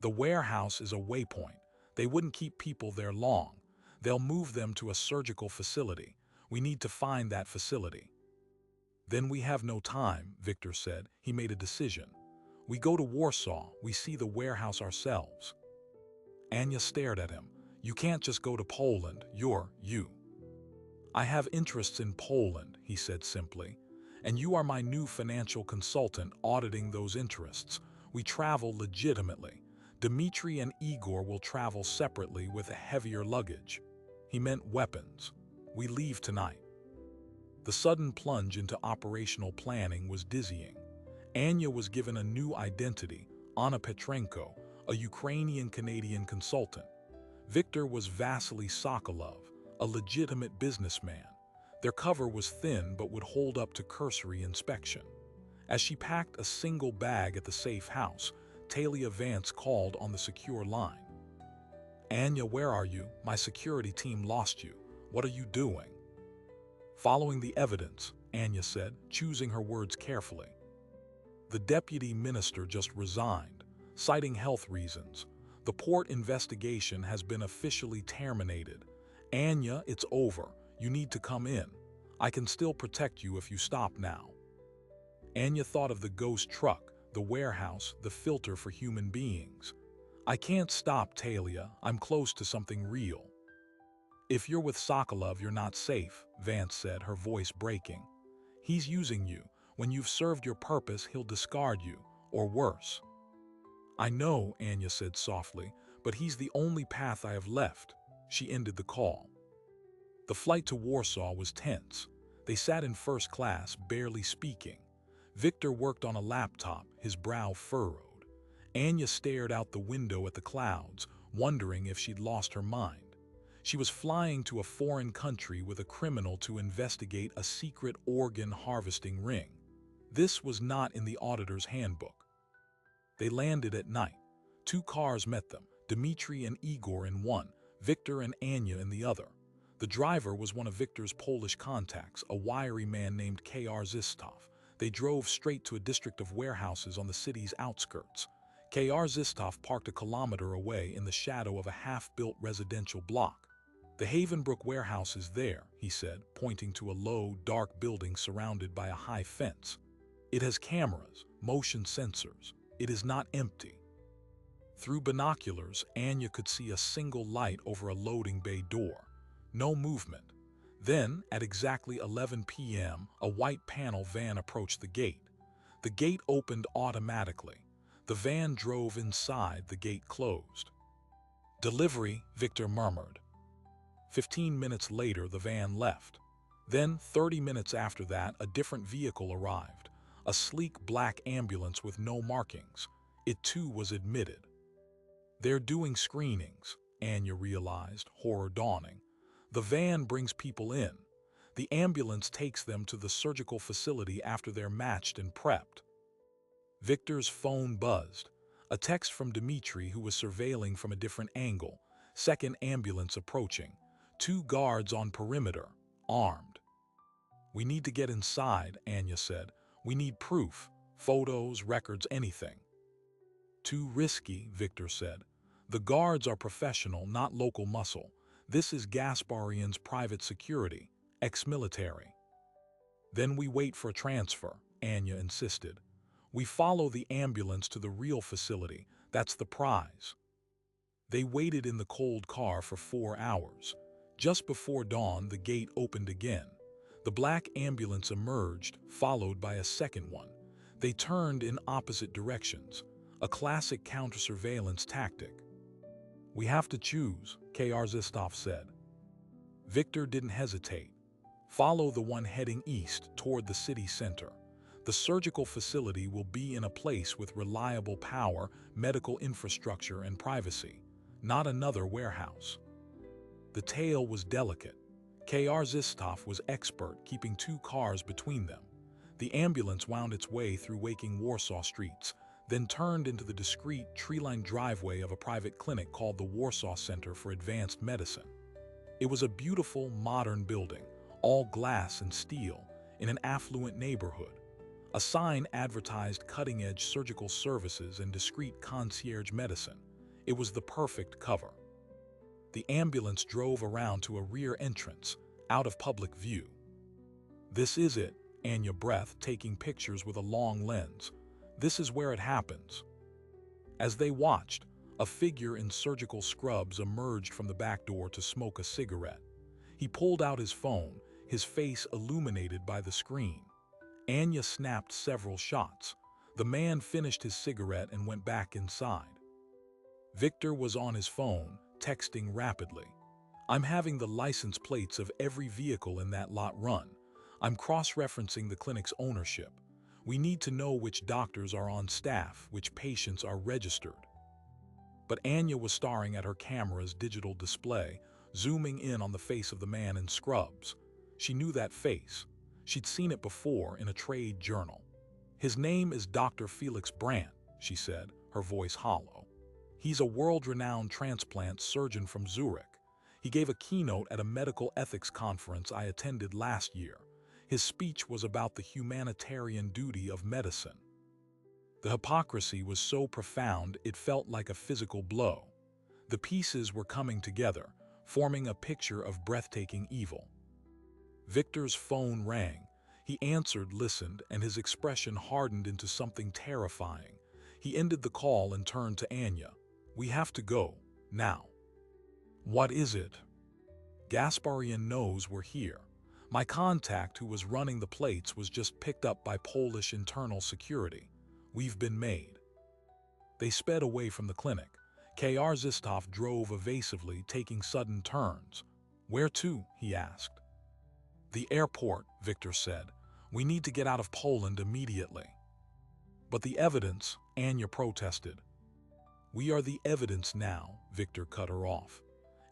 The warehouse is a waypoint. They wouldn't keep people there long. They'll move them to a surgical facility. We need to find that facility. Then we have no time, Victor said. He made a decision. We go to Warsaw. We see the warehouse ourselves. Anya stared at him. You can't just go to Poland. You. I have interests in Poland, he said simply. And you are my new financial consultant auditing those interests. We travel legitimately. Dmitri and Igor will travel separately with a heavier luggage. He meant weapons. We leave tonight. The sudden plunge into operational planning was dizzying. Anya was given a new identity, Anna Petrenko, a Ukrainian-Canadian consultant. Victor was Vasily Sokolov, a legitimate businessman. Their cover was thin but would hold up to cursory inspection. As she packed a single bag at the safe house, Talia Vance called on the secure line. Anya, where are you? My security team lost you. What are you doing? Following the evidence, Anya said, choosing her words carefully. The deputy minister just resigned, citing health reasons. The port investigation has been officially terminated. Anya, it's over. You need to come in. I can still protect you if you stop now. Anya thought of the ghost truck, the warehouse, the filter for human beings. I can't stop, Talia. I'm close to something real. If you're with Sokolov, you're not safe, Vance said, her voice breaking. He's using you. When you've served your purpose, he'll discard you, or worse. I know, Anya said softly, but he's the only path I have left. She ended the call. The flight to Warsaw was tense. They sat in first class, barely speaking. Victor worked on a laptop, his brow furrowed. Anya stared out the window at the clouds, wondering if she'd lost her mind. She was flying to a foreign country with a criminal to investigate a secret organ harvesting ring. This was not in the auditor's handbook. They landed at night. 2 cars met them, Dmitri and Igor in one, Victor and Anya in the other. The driver was one of Victor's Polish contacts, a wiry man named K.R. Zistov. They drove straight to a district of warehouses on the city's outskirts. K.R. Zistov parked a kilometer away in the shadow of a half-built residential block. The Havenbrook warehouse is there, he said, pointing to a low, dark building surrounded by a high fence. It has cameras, motion sensors. It is not empty. Through binoculars, Anya could see a single light over a loading bay door. No movement. Then, at exactly 11 p.m., a white panel van approached the gate. The gate opened automatically. The van drove inside, the gate closed. Delivery, Victor murmured. 15 minutes later, the van left. Then, 30 minutes after that, a different vehicle arrived. A sleek black ambulance with no markings. It too was admitted. They're doing screenings, Anya realized, horror dawning. The van brings people in. The ambulance takes them to the surgical facility after they're matched and prepped. Victor's phone buzzed. A text from Dmitri, who was surveilling from a different angle. Second ambulance approaching. 2 guards on perimeter, armed. We need to get inside, Anya said. We need proof, photos, records, anything. Too risky, Victor said. The guards are professional, not local muscle. This is Gasparian's private security, ex-military. Then we wait for a transfer, Anya insisted. We follow the ambulance to the real facility. That's the prize. They waited in the cold car for 4 hours. Just before dawn, the gate opened again. The black ambulance emerged, followed by a second one. They turned in opposite directions, a classic counter-surveillance tactic. We have to choose, K.R. Zistov said. Victor didn't hesitate. Follow the one heading east toward the city center. The surgical facility will be in a place with reliable power, medical infrastructure, and privacy, not another warehouse. The tale was delicate. K.R. Zistov was expert, keeping 2 cars between them. The ambulance wound its way through waking Warsaw streets, then turned into the discreet, tree-lined driveway of a private clinic called the Warsaw Center for Advanced Medicine. It was a beautiful, modern building, all glass and steel, in an affluent neighborhood. A sign advertised cutting-edge surgical services and discreet concierge medicine. It was the perfect cover. The ambulance drove around to a rear entrance, out of public view. This is it, Anya breathed, taking pictures with a long lens. This is where it happens. As they watched, a figure in surgical scrubs emerged from the back door to smoke a cigarette. He pulled out his phone, his face illuminated by the screen. Anya snapped several shots. The man finished his cigarette and went back inside. Victor was on his phone, texting rapidly. I'm having the license plates of every vehicle in that lot run. I'm cross-referencing the clinic's ownership. We need to know which doctors are on staff, which patients are registered. But Anya was staring at her camera's digital display, zooming in on the face of the man in scrubs. She knew that face. She'd seen it before in a trade journal. His name is Dr. Felix Brandt, she said, her voice hollow. He's a world-renowned transplant surgeon from Zurich. He gave a keynote at a medical ethics conference I attended last year. His speech was about the humanitarian duty of medicine. The hypocrisy was so profound it felt like a physical blow. The pieces were coming together, forming a picture of breathtaking evil. Victor's phone rang. He answered, listened, and his expression hardened into something terrifying. He ended the call and turned to Anya. We have to go, now. What is it? Gasparian knows we're here. My contact who was running the plates was just picked up by Polish internal security. We've been made. They sped away from the clinic. K.R. Zistov drove evasively, taking sudden turns. Where to? He asked. The airport, Victor said. We need to get out of Poland immediately. But the evidence, Anya protested. We are the evidence now, Victor cut her off.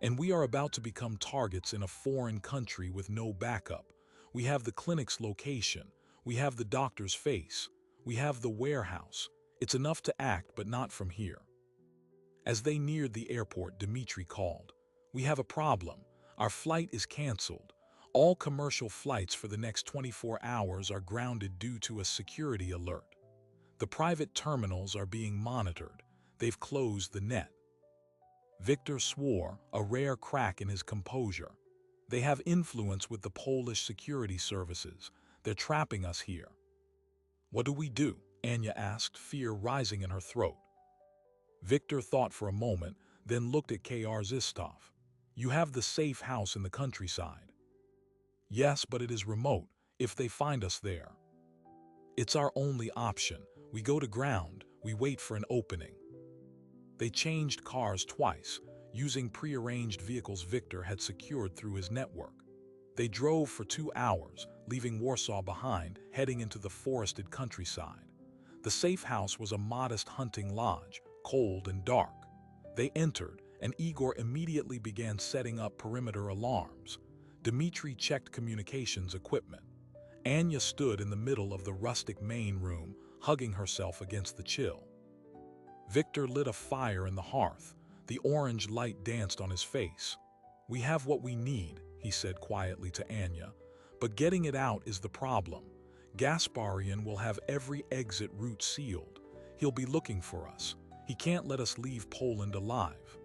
And we are about to become targets in a foreign country with no backup. We have the clinic's location. We have the doctor's face. We have the warehouse. It's enough to act, but not from here. As they neared the airport, Dmitri called. We have a problem. Our flight is canceled. All commercial flights for the next 24 hours are grounded due to a security alert. The private terminals are being monitored. They've closed the net. Victor swore, a rare crack in his composure. They have influence with the Polish security services. They're trapping us here. What do we do? Anya asked, fear rising in her throat. Victor thought for a moment, then looked at K.R. Zistov. You have the safe house in the countryside. Yes, but it is remote, if they find us there. It's our only option. We go to ground, we wait for an opening. They changed cars twice, using prearranged vehicles Victor had secured through his network. They drove for 2 hours, leaving Warsaw behind, heading into the forested countryside. The safe house was a modest hunting lodge, cold and dark. They entered, and Igor immediately began setting up perimeter alarms. Dmitri checked communications equipment. Anya stood in the middle of the rustic main room, hugging herself against the chill. Victor lit a fire in the hearth. The orange light danced on his face. We have what we need, he said quietly to Anya, but getting it out is the problem. Gasparian will have every exit route sealed. He'll be looking for us. He can't let us leave Poland alive.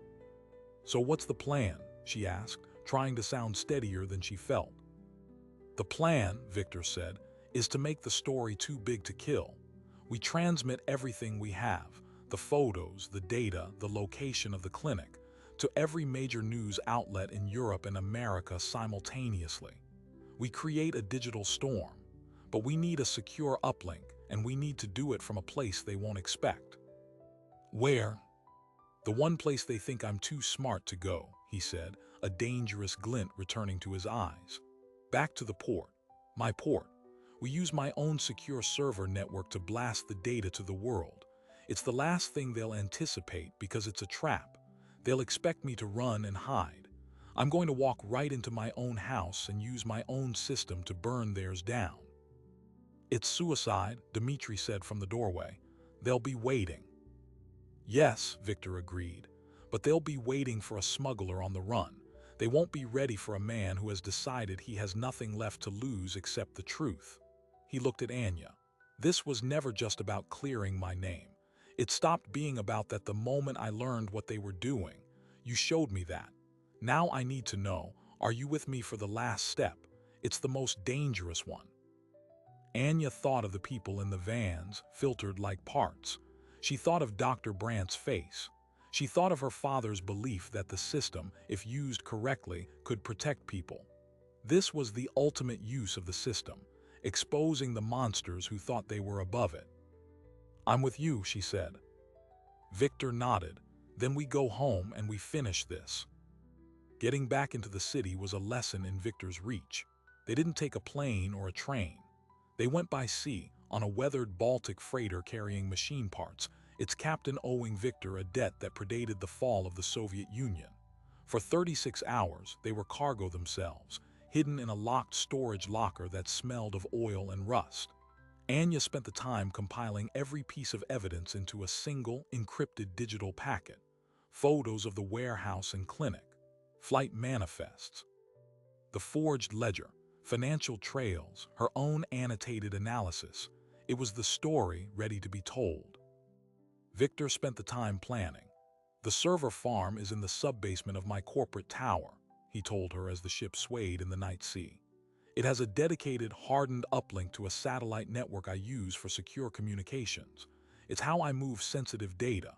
So what's the plan? She asked, trying to sound steadier than she felt. The plan, Victor said, is to make the story too big to kill. We transmit everything we have, the photos, the data, the location of the clinic, to every major news outlet in Europe and America simultaneously. We create a digital storm, but we need a secure uplink, and we need to do it from a place they won't expect. Where? The one place they think I'm too smart to go, he said, a dangerous glint returning to his eyes. Back to the port. My port. We use my own secure server network to blast the data to the world. It's the last thing they'll anticipate because it's a trap. They'll expect me to run and hide. I'm going to walk right into my own house and use my own system to burn theirs down. It's suicide, Dmitri said from the doorway. They'll be waiting. Yes, Victor agreed, but they'll be waiting for a smuggler on the run. They won't be ready for a man who has decided he has nothing left to lose except the truth. He looked at Anya. This was never just about clearing my name. It stopped being about that the moment I learned what they were doing. You showed me that. Now I need to know, are you with me for the last step? It's the most dangerous one. Anya thought of the people in the vans, filtered like parts. She thought of Dr. Brandt's face. She thought of her father's belief that the system, if used correctly, could protect people. This was the ultimate use of the system, exposing the monsters who thought they were above it. I'm with you, she said. Victor nodded. Then we go home and we finish this. Getting back into the city was a lesson in Victor's reach. They didn't take a plane or a train. They went by sea, on a weathered Baltic freighter carrying machine parts, its captain owing Victor a debt that predated the fall of the Soviet Union. For 36 hours, they were cargo themselves, hidden in a locked storage locker that smelled of oil and rust. Anya spent the time compiling every piece of evidence into a single, encrypted digital packet. Photos of the warehouse and clinic, flight manifests, the forged ledger, financial trails, her own annotated analysis. It was the story ready to be told. Victor spent the time planning. The server farm is in the sub-basement of my corporate tower, he told her as the ship swayed in the night sea. It has a dedicated, hardened uplink to a satellite network I use for secure communications. It's how I move sensitive data.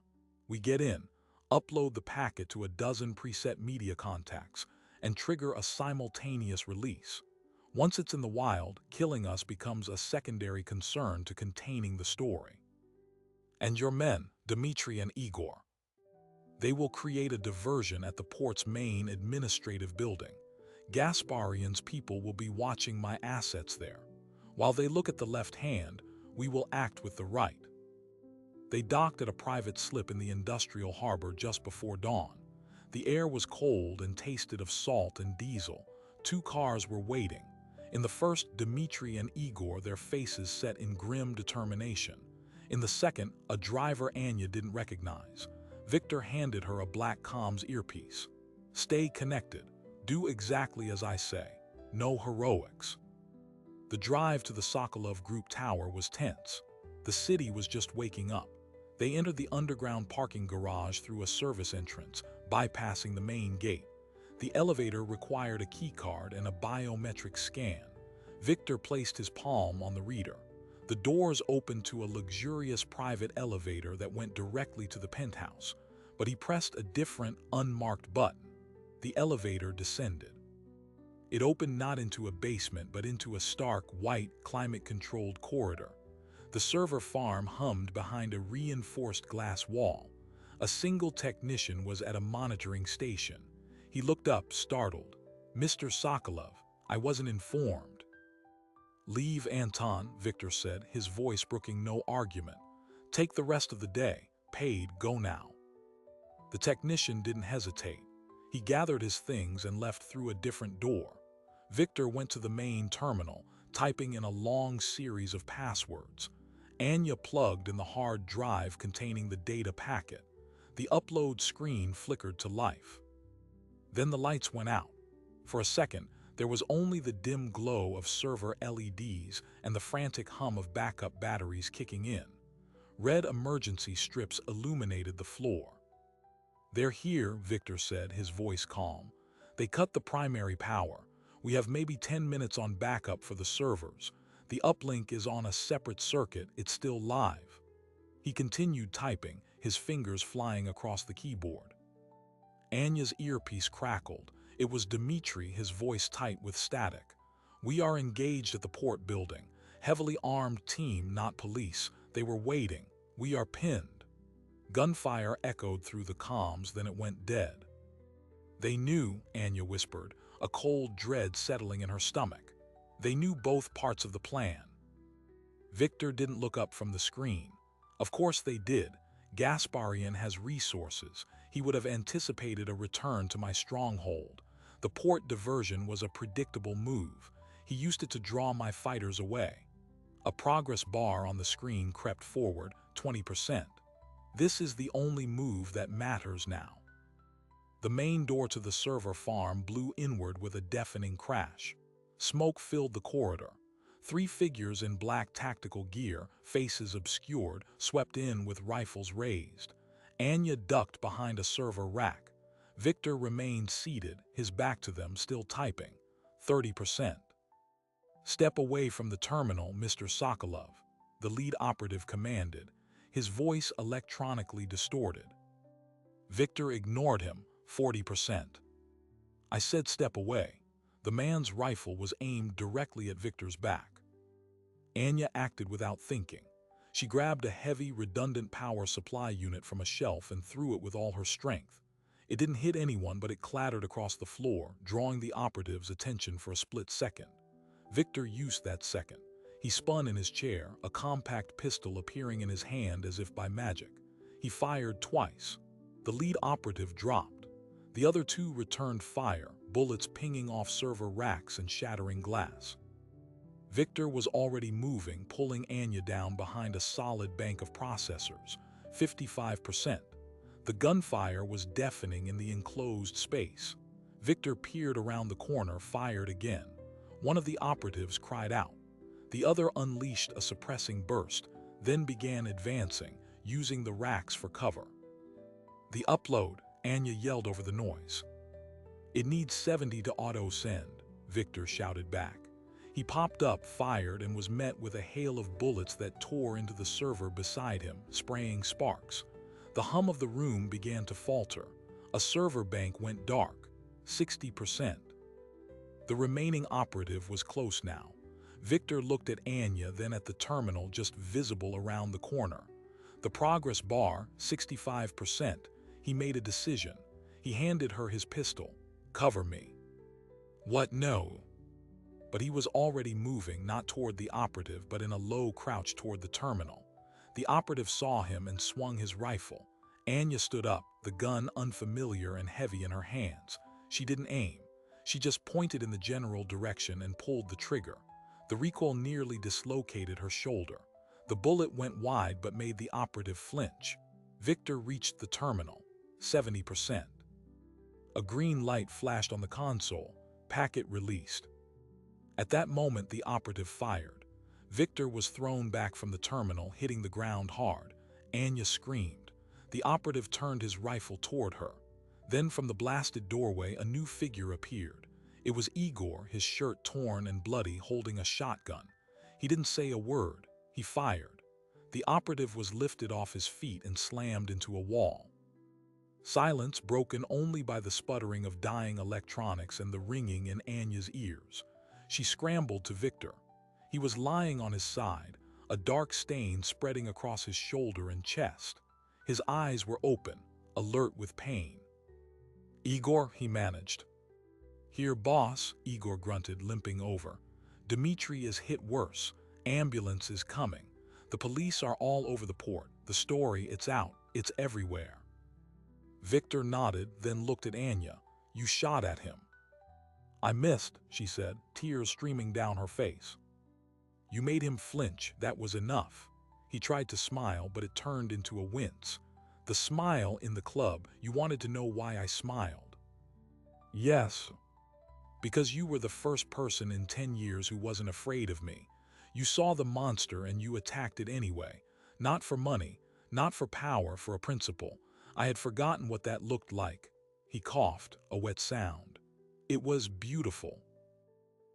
We get in, upload the packet to a dozen preset media contacts, and trigger a simultaneous release. Once it's in the wild, killing us becomes a secondary concern to containing the story. And your men, Dmitri and Igor. They will create a diversion at the port's main administrative building. Gasparian's people will be watching my assets there. While they look at the left hand, we will act with the right. They docked at a private slip in the industrial harbor just before dawn. The air was cold and tasted of salt and diesel. 2 cars were waiting. In the first, Dmitri and Igor, their faces set in grim determination. In the second, a driver Anya didn't recognize. Victor handed her a black comms earpiece. Stay connected. Do exactly as I say. No heroics. The drive to the Sokolov Group tower was tense. The city was just waking up. They entered the underground parking garage through a service entrance, bypassing the main gate. The elevator required a keycard and a biometric scan. Victor placed his palm on the reader. The doors opened to a luxurious private elevator that went directly to the penthouse, but he pressed a different, unmarked button. The elevator descended. It opened not into a basement, but into a stark, white, climate-controlled corridor. The server farm hummed behind a reinforced glass wall. A single technician was at a monitoring station. He looked up, startled. "Mr. Sokolov, I wasn't informed." "Leave, Anton," Victor said, his voice brooking no argument. "Take the rest of the day. Paid, go now." The technician didn't hesitate. He gathered his things and left through a different door. Victor went to the main terminal, typing in a long series of passwords. Anya plugged in the hard drive containing the data packet. The upload screen flickered to life. Then the lights went out. For a second, there was only the dim glow of server LEDs and the frantic hum of backup batteries kicking in. Red emergency strips illuminated the floor. "They're here," Victor said, his voice calm. "They cut the primary power. We have maybe 10 minutes on backup for the servers. The uplink is on a separate circuit. It's still live." He continued typing, his fingers flying across the keyboard. Anya's earpiece crackled. It was Dmitri, his voice tight with static. "We are engaged at the port building. Heavily armed team, not police. They were waiting. We are pinned." Gunfire echoed through the comms, then it went dead. "They knew," Anya whispered, a cold dread settling in her stomach. "They knew both parts of the plan." Victor didn't look up from the screen. Of course they did. Gasparian has resources. He would have anticipated a return to my stronghold. The port diversion was a predictable move. He used it to draw my fighters away. A progress bar on the screen crept forward, 20%. This is the only move that matters now. The main door to the server farm blew inward with a deafening crash. Smoke filled the corridor. 3 figures in black tactical gear, faces obscured, swept in with rifles raised. Anya ducked behind a server rack. Victor remained seated, his back to them, still typing. 30%. "Step away from the terminal, Mr. Sokolov," the lead operative commanded, his voice electronically distorted. Victor ignored him. 40%. "I said step away." The man's rifle was aimed directly at Victor's back. Anya acted without thinking. She grabbed a heavy, redundant power supply unit from a shelf and threw it with all her strength. It didn't hit anyone, but it clattered across the floor, drawing the operative's attention for a split second. Victor used that second. He spun in his chair, a compact pistol appearing in his hand as if by magic. He fired twice. The lead operative dropped. The other 2 returned fire, bullets pinging off server racks and shattering glass. Victor was already moving, pulling Anya down behind a solid bank of processors. 55%. The gunfire was deafening in the enclosed space. Victor peered around the corner, fired again. One of the operatives cried out. The other unleashed a suppressing burst, then began advancing, using the racks for cover. "The upload," Anya yelled over the noise. "It needs 70 to auto-send," Victor shouted back. He popped up, fired, and was met with a hail of bullets that tore into the server beside him, spraying sparks. The hum of the room began to falter. A server bank went dark, 60%. The remaining operative was close now. Victor looked at Anya, then at the terminal just visible around the corner. The progress bar, 65%. He made a decision. He handed her his pistol. "Cover me." "What? No." But he was already moving, not toward the operative, but in a low crouch toward the terminal. The operative saw him and swung his rifle. Anya stood up, the gun unfamiliar and heavy in her hands. She didn't aim. She just pointed in the general direction and pulled the trigger. The recoil nearly dislocated her shoulder. The bullet went wide but made the operative flinch. Victor reached the terminal, 70%. A green light flashed on the console. Packet released. At that moment, the operative fired. Victor was thrown back from the terminal, hitting the ground hard. Anya screamed. The operative turned his rifle toward her. Then from the blasted doorway, a new figure appeared. It was Igor, his shirt torn and bloody, holding a shotgun. He didn't say a word. He fired. The operative was lifted off his feet and slammed into a wall. Silence broken only by the sputtering of dying electronics and the ringing in Anya's ears. She scrambled to Victor. He was lying on his side, a dark stain spreading across his shoulder and chest. His eyes were open, alert with pain. "Igor," he managed. "Here, boss," Igor grunted, limping over. "Dmitri is hit worse. Ambulance is coming. The police are all over the port. The story, it's out. It's everywhere." Victor nodded, then looked at Anya. "You shot at him." "I missed," she said, tears streaming down her face. "You made him flinch. That was enough." He tried to smile, but it turned into a wince. The smile in the club. "You wanted to know why I smiled." "Yes." "Because you were the first person in 10 years who wasn't afraid of me. You saw the monster and you attacked it anyway. Not for money, not for power, for a principle. I had forgotten what that looked like." He coughed, a wet sound. "It was beautiful."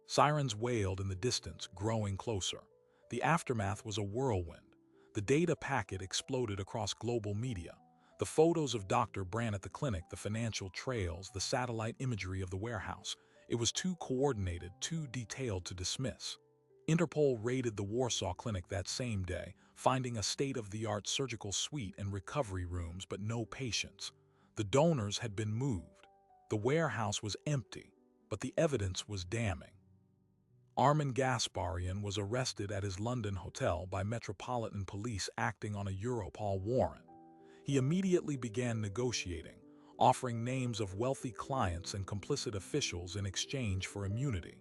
Sirens wailed in the distance, growing closer. The aftermath was a whirlwind. The data packet exploded across global media. The photos of Dr. Brandt at the clinic, the financial trails, the satellite imagery of the warehouse. It was too coordinated, too detailed to dismiss. Interpol raided the Warsaw clinic that same day, finding a state-of-the-art surgical suite and recovery rooms, but no patients. The donors had been moved. The warehouse was empty, but the evidence was damning. Armin Gasparian was arrested at his London hotel by Metropolitan Police acting on a Europol warrant. He immediately began negotiating, offering names of wealthy clients and complicit officials in exchange for immunity.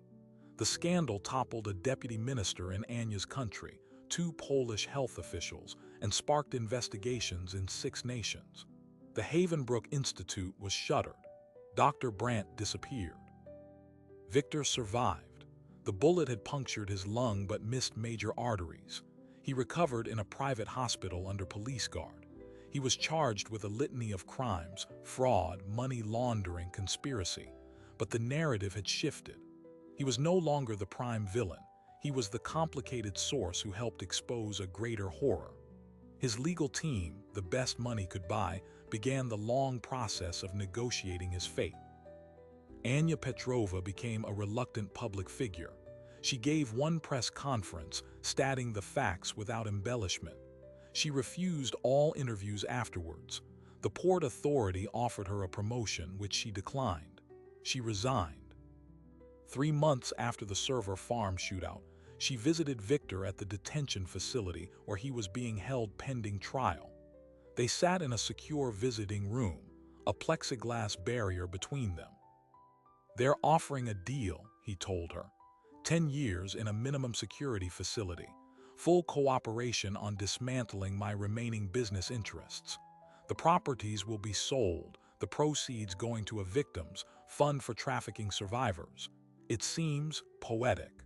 The scandal toppled a deputy minister in Anya's country, 2 Polish health officials, and sparked investigations in 6 nations. The Havenbrook Institute was shuttered. Dr. Brandt disappeared. Victor survived. The bullet had punctured his lung but missed major arteries. He recovered in a private hospital under police guard. He was charged with a litany of crimes: fraud, money laundering, conspiracy. But the narrative had shifted. He was no longer the prime villain. He was the complicated source who helped expose a greater horror. His legal team, the best money could buy, began the long process of negotiating his fate. Anya Petrova became a reluctant public figure. She gave one press conference, stating the facts without embellishment. She refused all interviews afterwards. The Port Authority offered her a promotion, which she declined. She resigned. 3 months after the server farm shootout, she visited Victor at the detention facility where he was being held pending trial. They sat in a secure visiting room, a plexiglass barrier between them. "They're offering a deal," he told her. 10 years in a minimum security facility. Full cooperation on dismantling my remaining business interests. The properties will be sold, the proceeds going to a victims' fund for trafficking survivors. It seems poetic.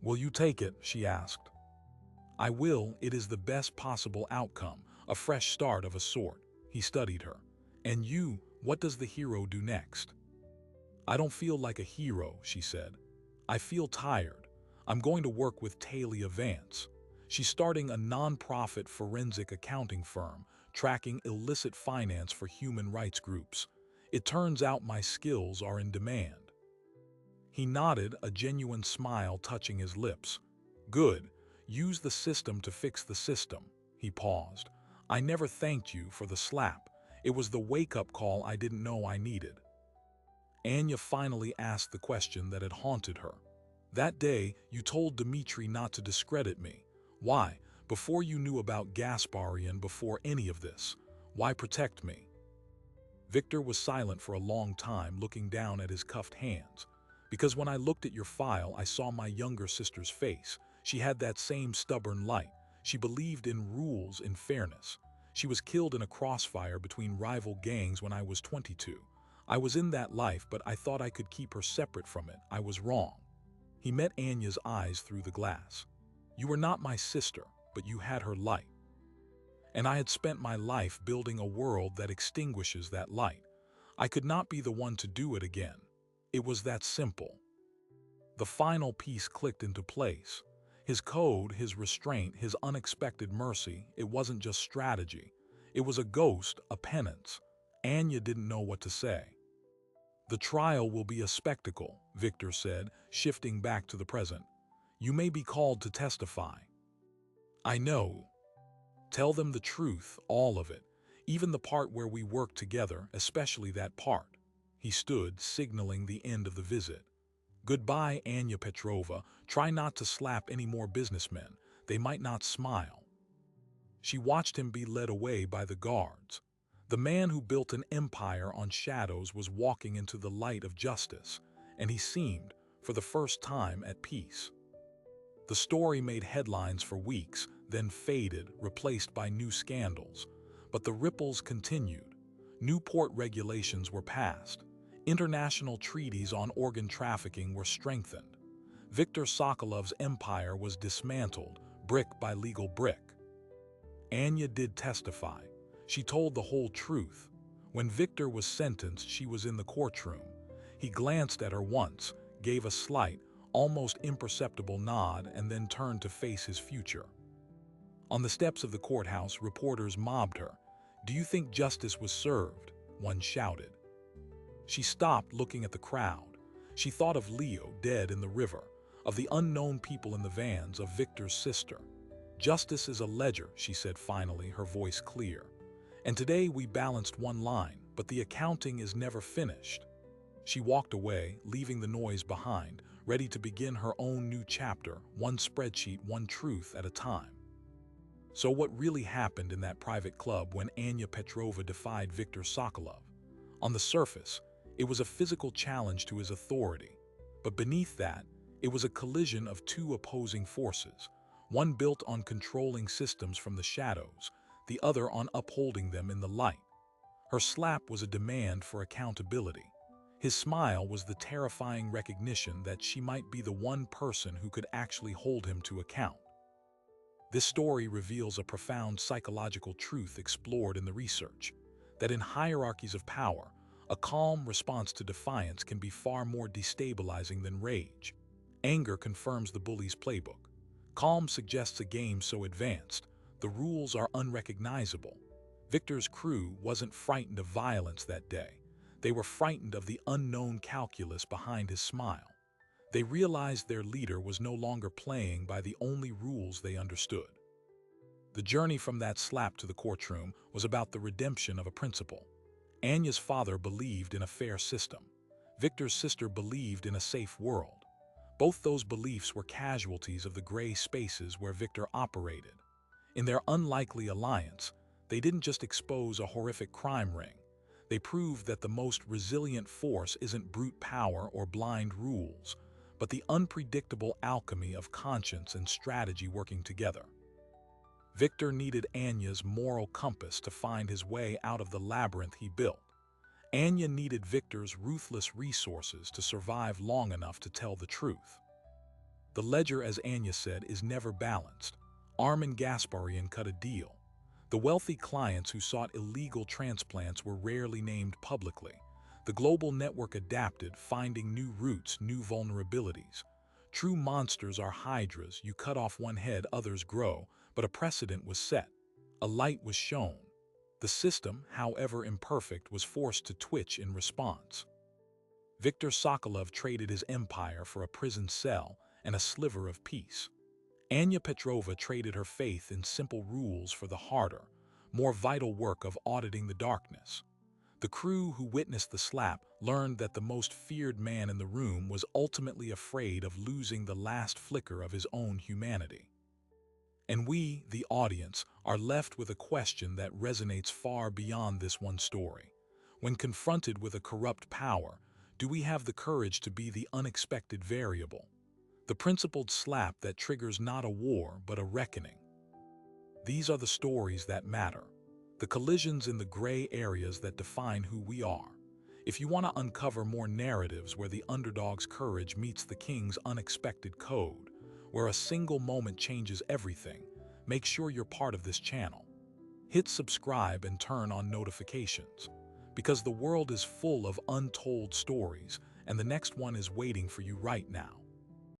"Will you take it?" she asked. "I will. It is the best possible outcome, a fresh start of a sort." He studied her. "And you, what does the hero do next?" "I don't feel like a hero," she said. "I feel tired. I'm going to work with Talia Vance. She's starting a non-profit forensic accounting firm, tracking illicit finance for human rights groups. It turns out my skills are in demand." He nodded, a genuine smile touching his lips. "Good. Use the system to fix the system." He paused. "I never thanked you for the slap. It was the wake-up call I didn't know I needed." Anya finally asked the question that had haunted her. "That day, you told Dmitri not to discredit me. Why? Before you knew about Gasparian, before any of this. Why protect me?" Victor was silent for a long time, looking down at his cuffed hands. "Because when I looked at your file, I saw my younger sister's face. She had that same stubborn light. She believed in rules, in fairness. She was killed in a crossfire between rival gangs when I was 22. I was in that life, but I thought I could keep her separate from it. I was wrong." He met Anya's eyes through the glass. "You were not my sister, but you had her light. And I had spent my life building a world that extinguishes that light. I could not be the one to do it again. It was that simple." The final piece clicked into place. His code, his restraint, his unexpected mercy, it wasn't just strategy. It was a ghost, a penance. Anya didn't know what to say. "The trial will be a spectacle," Victor said, shifting back to the present. "You may be called to testify." "I know. Tell them the truth, all of it, even the part where we worked together, especially that part." He stood, signaling the end of the visit. "Goodbye, Anya Petrova. Try not to slap any more businessmen. They might not smile." She watched him be led away by the guards. The man who built an empire on shadows was walking into the light of justice, and he seemed, for the first time, at peace. The story made headlines for weeks, then faded, replaced by new scandals. But the ripples continued. New port regulations were passed. International treaties on organ trafficking were strengthened. Viktor Sokolov's empire was dismantled, brick by legal brick. Anya did testify. She told the whole truth. When Victor was sentenced, she was in the courtroom. He glanced at her once, gave a slight, almost imperceptible nod, and then turned to face his future. On the steps of the courthouse, reporters mobbed her. "Do you think justice was served?" one shouted. She stopped, looking at the crowd. She thought of Leo, dead in the river, of the unknown people in the vans, of Victor's sister. "Justice is a ledger," she said finally, her voice clear. "And today we balanced one line, but the accounting is never finished." She walked away, leaving the noise behind, ready to begin her own new chapter, one spreadsheet, one truth at a time. So what really happened in that private club when Anya Petrova defied Viktor Sokolov? On the surface, it was a physical challenge to his authority. But beneath that, it was a collision of two opposing forces, one built on controlling systems from the shadows, the other on upholding them in the light. Her slap was a demand for accountability. His smile was the terrifying recognition that she might be the one person who could actually hold him to account. This story reveals a profound psychological truth explored in the research, that in hierarchies of power, a calm response to defiance can be far more destabilizing than rage. Anger confirms the bully's playbook. Calm suggests a game so advanced, the rules are unrecognizable. Victor's crew wasn't frightened of violence that day. They were frightened of the unknown calculus behind his smile. They realized their leader was no longer playing by the only rules they understood. The journey from that slap to the courtroom was about the redemption of a principle. Anya's father believed in a fair system. Victor's sister believed in a safe world. Both those beliefs were casualties of the gray spaces where Victor operated. In their unlikely alliance, they didn't just expose a horrific crime ring. They proved that the most resilient force isn't brute power or blind rules, but the unpredictable alchemy of conscience and strategy working together. Victor needed Anya's moral compass to find his way out of the labyrinth he built. Anya needed Victor's ruthless resources to survive long enough to tell the truth. The ledger, as Anya said, is never balanced. Armin Gasparian cut a deal. The wealthy clients who sought illegal transplants were rarely named publicly. The global network adapted, finding new routes, new vulnerabilities. True monsters are hydras. You cut off one head, others grow, but a precedent was set. A light was shown. The system, however imperfect, was forced to twitch in response. Viktor Sokolov traded his empire for a prison cell and a sliver of peace. Anya Petrova traded her faith in simple rules for the harder, more vital work of auditing the darkness. The crew who witnessed the slap learned that the most feared man in the room was ultimately afraid of losing the last flicker of his own humanity. And we, the audience, are left with a question that resonates far beyond this one story. When confronted with a corrupt power, do we have the courage to be the unexpected variable? The principled slap that triggers not a war, but a reckoning. These are the stories that matter, the collisions in the gray areas that define who we are. If you want to uncover more narratives where the underdog's courage meets the king's unexpected code, where a single moment changes everything, make sure you're part of this channel. Hit subscribe and turn on notifications, because the world is full of untold stories, and the next one is waiting for you right now.